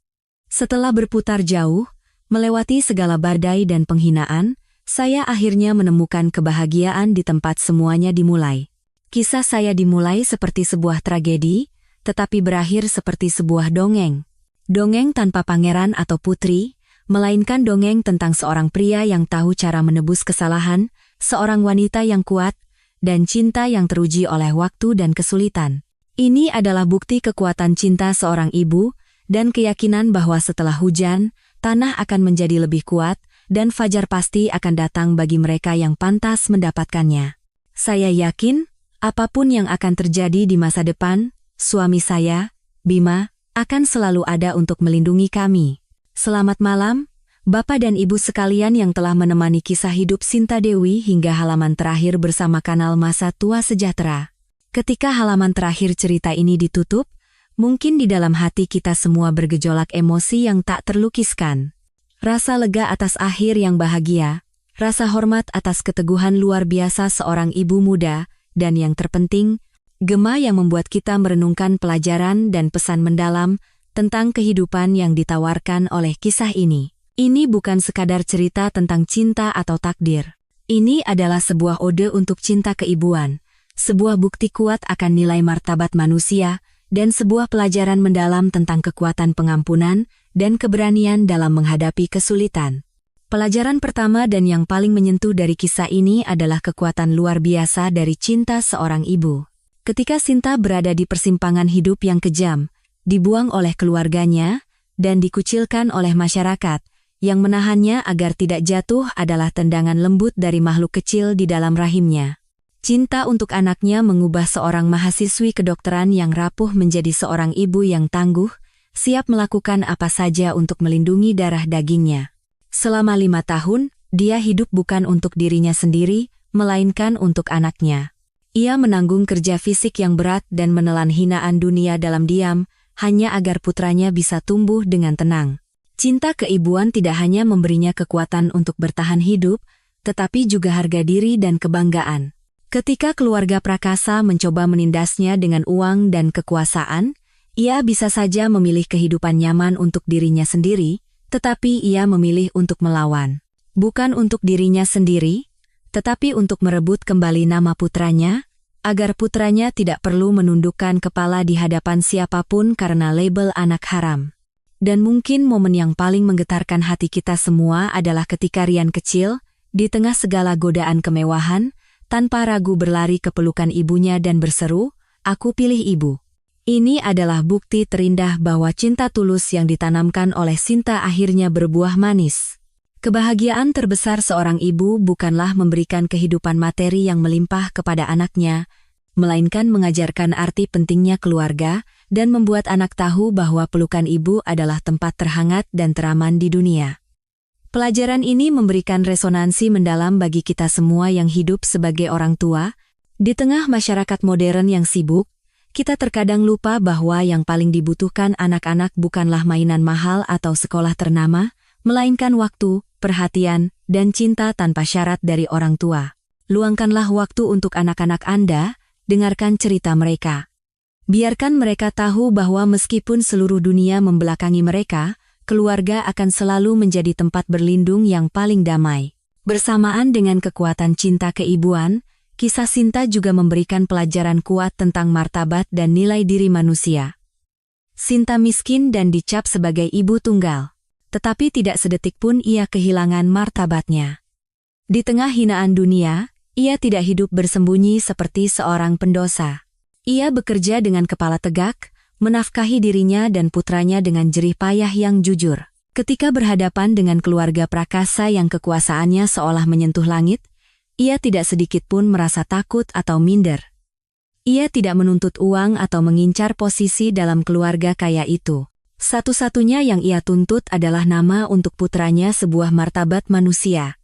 Setelah berputar jauh, melewati segala badai dan penghinaan, saya akhirnya menemukan kebahagiaan di tempat semuanya dimulai. Kisah saya dimulai seperti sebuah tragedi, tetapi berakhir seperti sebuah dongeng. Dongeng tanpa pangeran atau putri, melainkan dongeng tentang seorang pria yang tahu cara menebus kesalahan, seorang wanita yang kuat, dan cinta yang teruji oleh waktu dan kesulitan. Ini adalah bukti kekuatan cinta seorang ibu, dan keyakinan bahwa setelah hujan, tanah akan menjadi lebih kuat, dan fajar pasti akan datang bagi mereka yang pantas mendapatkannya. Saya yakin, apapun yang akan terjadi di masa depan, suami saya, Bima, akan selalu ada untuk melindungi kami. Selamat malam, Bapak dan Ibu sekalian yang telah menemani kisah hidup Sinta Dewi hingga halaman terakhir bersama kanal Masa Tua Sejahtera. Ketika halaman terakhir cerita ini ditutup, mungkin di dalam hati kita semua bergejolak emosi yang tak terlukiskan. Rasa lega atas akhir yang bahagia, rasa hormat atas keteguhan luar biasa seorang ibu muda, dan yang terpenting, gema yang membuat kita merenungkan pelajaran dan pesan mendalam tentang kehidupan yang ditawarkan oleh kisah ini. Ini bukan sekadar cerita tentang cinta atau takdir. Ini adalah sebuah ode untuk cinta keibuan, sebuah bukti kuat akan nilai martabat manusia, dan sebuah pelajaran mendalam tentang kekuatan pengampunan dan keberanian dalam menghadapi kesulitan. Pelajaran pertama dan yang paling menyentuh dari kisah ini adalah kekuatan luar biasa dari cinta seorang ibu. Ketika Sinta berada di persimpangan hidup yang kejam, dibuang oleh keluarganya, dan dikucilkan oleh masyarakat, yang menahannya agar tidak jatuh adalah tendangan lembut dari makhluk kecil di dalam rahimnya. Cinta untuk anaknya mengubah seorang mahasiswi kedokteran yang rapuh menjadi seorang ibu yang tangguh, siap melakukan apa saja untuk melindungi darah dagingnya. Selama 5 tahun, dia hidup bukan untuk dirinya sendiri, melainkan untuk anaknya. Ia menanggung kerja fisik yang berat dan menelan hinaan dunia dalam diam, hanya agar putranya bisa tumbuh dengan tenang. Cinta keibuan tidak hanya memberinya kekuatan untuk bertahan hidup, tetapi juga harga diri dan kebanggaan. Ketika keluarga Prakasa mencoba menindasnya dengan uang dan kekuasaan, ia bisa saja memilih kehidupan nyaman untuk dirinya sendiri, tetapi ia memilih untuk melawan. Bukan untuk dirinya sendiri, tetapi untuk merebut kembali nama putranya, agar putranya tidak perlu menundukkan kepala di hadapan siapapun karena label anak haram. Dan mungkin momen yang paling menggetarkan hati kita semua adalah ketika Rian kecil, di tengah segala godaan kemewahan, tanpa ragu berlari ke pelukan ibunya dan berseru, "Aku pilih ibu." Ini adalah bukti terindah bahwa cinta tulus yang ditanamkan oleh Sinta akhirnya berbuah manis. Kebahagiaan terbesar seorang ibu bukanlah memberikan kehidupan materi yang melimpah kepada anaknya, melainkan mengajarkan arti pentingnya keluarga dan membuat anak tahu bahwa pelukan ibu adalah tempat terhangat dan teraman di dunia. Pelajaran ini memberikan resonansi mendalam bagi kita semua yang hidup sebagai orang tua. Di tengah masyarakat modern yang sibuk, kita terkadang lupa bahwa yang paling dibutuhkan anak-anak bukanlah mainan mahal atau sekolah ternama, melainkan waktu, perhatian, dan cinta tanpa syarat dari orang tua. Luangkanlah waktu untuk anak-anak Anda, dengarkan cerita mereka. Biarkan mereka tahu bahwa meskipun seluruh dunia membelakangi mereka, keluarga akan selalu menjadi tempat berlindung yang paling damai. Bersamaan dengan kekuatan cinta keibuan, kisah Sinta juga memberikan pelajaran kuat tentang martabat dan nilai diri manusia. Sinta miskin dan dicap sebagai ibu tunggal. tetapi tidak sedetik pun ia kehilangan martabatnya. Di tengah hinaan dunia, ia tidak hidup bersembunyi seperti seorang pendosa. Ia bekerja dengan kepala tegak, menafkahi dirinya dan putranya dengan jerih payah yang jujur. Ketika berhadapan dengan keluarga prakasa yang kekuasaannya seolah menyentuh langit, ia tidak sedikit pun merasa takut atau minder. Ia tidak menuntut uang atau mengincar posisi dalam keluarga kaya itu. Satu-satunya yang ia tuntut adalah nama untuk putranya, sebuah martabat manusia.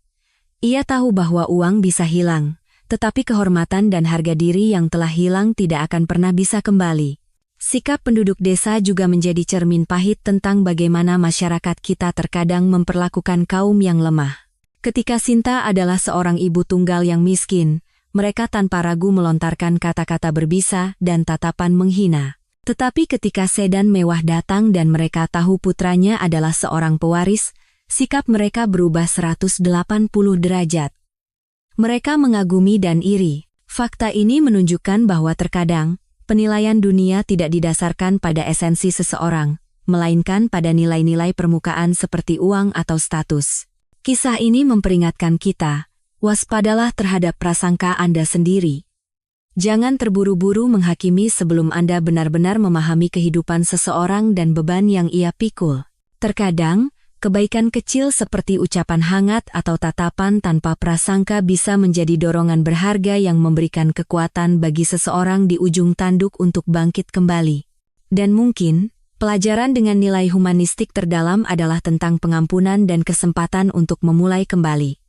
Ia tahu bahwa uang bisa hilang, tetapi kehormatan dan harga diri yang telah hilang tidak akan pernah bisa kembali. Sikap penduduk desa juga menjadi cermin pahit tentang bagaimana masyarakat kita terkadang memperlakukan kaum yang lemah. Ketika Sinta adalah seorang ibu tunggal yang miskin, mereka tanpa ragu melontarkan kata-kata berbisa dan tatapan menghina. Tetapi ketika sedan mewah datang dan mereka tahu putranya adalah seorang pewaris, sikap mereka berubah 180 derajat. Mereka mengagumi dan iri. Fakta ini menunjukkan bahwa terkadang, penilaian dunia tidak didasarkan pada esensi seseorang, melainkan pada nilai-nilai permukaan seperti uang atau status. Kisah ini memperingatkan kita, waspadalah terhadap prasangka Anda sendiri. Jangan terburu-buru menghakimi sebelum Anda benar-benar memahami kehidupan seseorang dan beban yang ia pikul. Terkadang, kebaikan kecil seperti ucapan hangat atau tatapan tanpa prasangka bisa menjadi dorongan berharga yang memberikan kekuatan bagi seseorang di ujung tanduk untuk bangkit kembali. Dan mungkin, pelajaran dengan nilai humanistik terdalam adalah tentang pengampunan dan kesempatan untuk memulai kembali.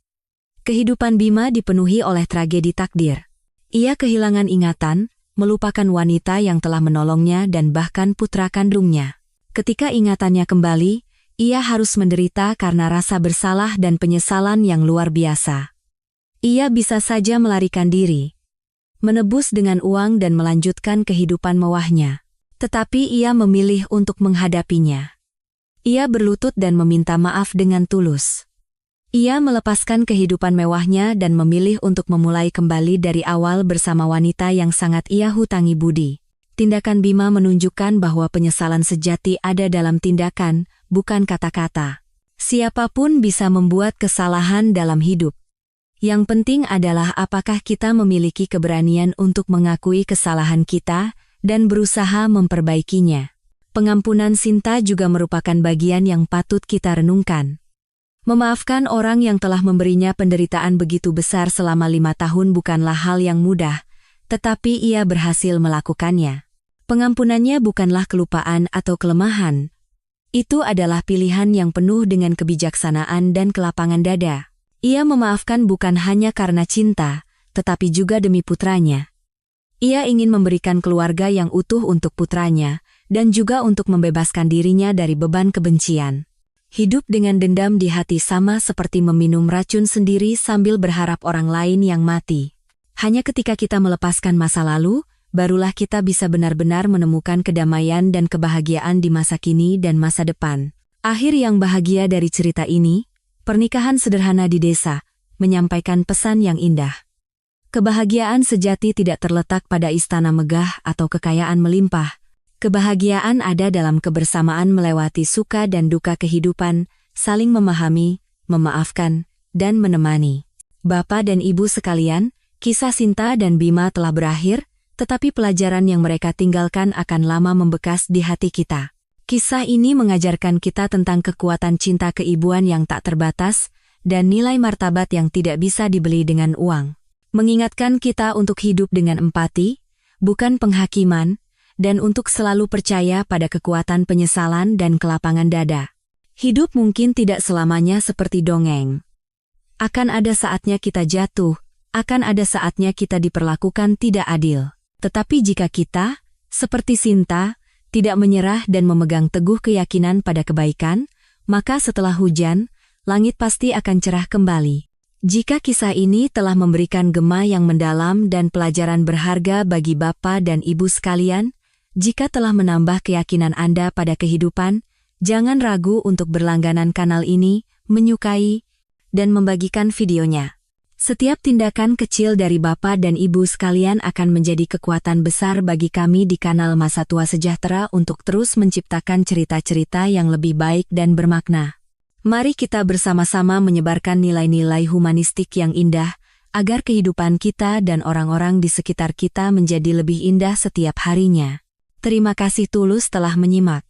Kehidupan Bima dipenuhi oleh tragedi takdir. Ia kehilangan ingatan, melupakan wanita yang telah menolongnya dan bahkan putra kandungnya. Ketika ingatannya kembali, ia harus menderita karena rasa bersalah dan penyesalan yang luar biasa. Ia bisa saja melarikan diri, menebus dengan uang dan melanjutkan kehidupan mewahnya. Tetapi ia memilih untuk menghadapinya. Ia berlutut dan meminta maaf dengan tulus. Ia melepaskan kehidupan mewahnya dan memilih untuk memulai kembali dari awal bersama wanita yang sangat ia hutangi budi. Tindakan Bima menunjukkan bahwa penyesalan sejati ada dalam tindakan, bukan kata-kata. Siapapun bisa membuat kesalahan dalam hidup. Yang penting adalah apakah kita memiliki keberanian untuk mengakui kesalahan kita dan berusaha memperbaikinya. Pengampunan Sinta juga merupakan bagian yang patut kita renungkan. Memaafkan orang yang telah memberinya penderitaan begitu besar selama 5 tahun bukanlah hal yang mudah, tetapi ia berhasil melakukannya. Pengampunannya bukanlah kelupaan atau kelemahan. Itu adalah pilihan yang penuh dengan kebijaksanaan dan kelapangan dada. Ia memaafkan bukan hanya karena cinta, tetapi juga demi putranya. Ia ingin memberikan keluarga yang utuh untuk putranya, dan juga untuk membebaskan dirinya dari beban kebencian. Hidup dengan dendam di hati sama seperti meminum racun sendiri sambil berharap orang lain yang mati. Hanya ketika kita melepaskan masa lalu, barulah kita bisa benar-benar menemukan kedamaian dan kebahagiaan di masa kini dan masa depan. Akhir yang bahagia dari cerita ini, pernikahan sederhana di desa, menyampaikan pesan yang indah. Kebahagiaan sejati tidak terletak pada istana megah atau kekayaan melimpah. Kebahagiaan ada dalam kebersamaan melewati suka dan duka kehidupan, saling memahami, memaafkan, dan menemani. Bapak dan Ibu sekalian, kisah Sinta dan Bima telah berakhir, tetapi pelajaran yang mereka tinggalkan akan lama membekas di hati kita. Kisah ini mengajarkan kita tentang kekuatan cinta keibuan yang tak terbatas, dan nilai martabat yang tidak bisa dibeli dengan uang. Mengingatkan kita untuk hidup dengan empati, bukan penghakiman, dan untuk selalu percaya pada kekuatan penyesalan dan kelapangan dada. Hidup mungkin tidak selamanya seperti dongeng. Akan ada saatnya kita jatuh, akan ada saatnya kita diperlakukan tidak adil. Tetapi jika kita, seperti Sinta, tidak menyerah dan memegang teguh keyakinan pada kebaikan, maka setelah hujan, langit pasti akan cerah kembali. Jika kisah ini telah memberikan gema yang mendalam dan pelajaran berharga bagi Bapak dan Ibu sekalian, jika telah menambah keyakinan Anda pada kehidupan, jangan ragu untuk berlangganan kanal ini, menyukai, dan membagikan videonya. Setiap tindakan kecil dari Bapak dan Ibu sekalian akan menjadi kekuatan besar bagi kami di kanal Masa Tua Sejahtera untuk terus menciptakan cerita-cerita yang lebih baik dan bermakna. Mari kita bersama-sama menyebarkan nilai-nilai humanistik yang indah, agar kehidupan kita dan orang-orang di sekitar kita menjadi lebih indah setiap harinya. Terima kasih tulus telah menyimak.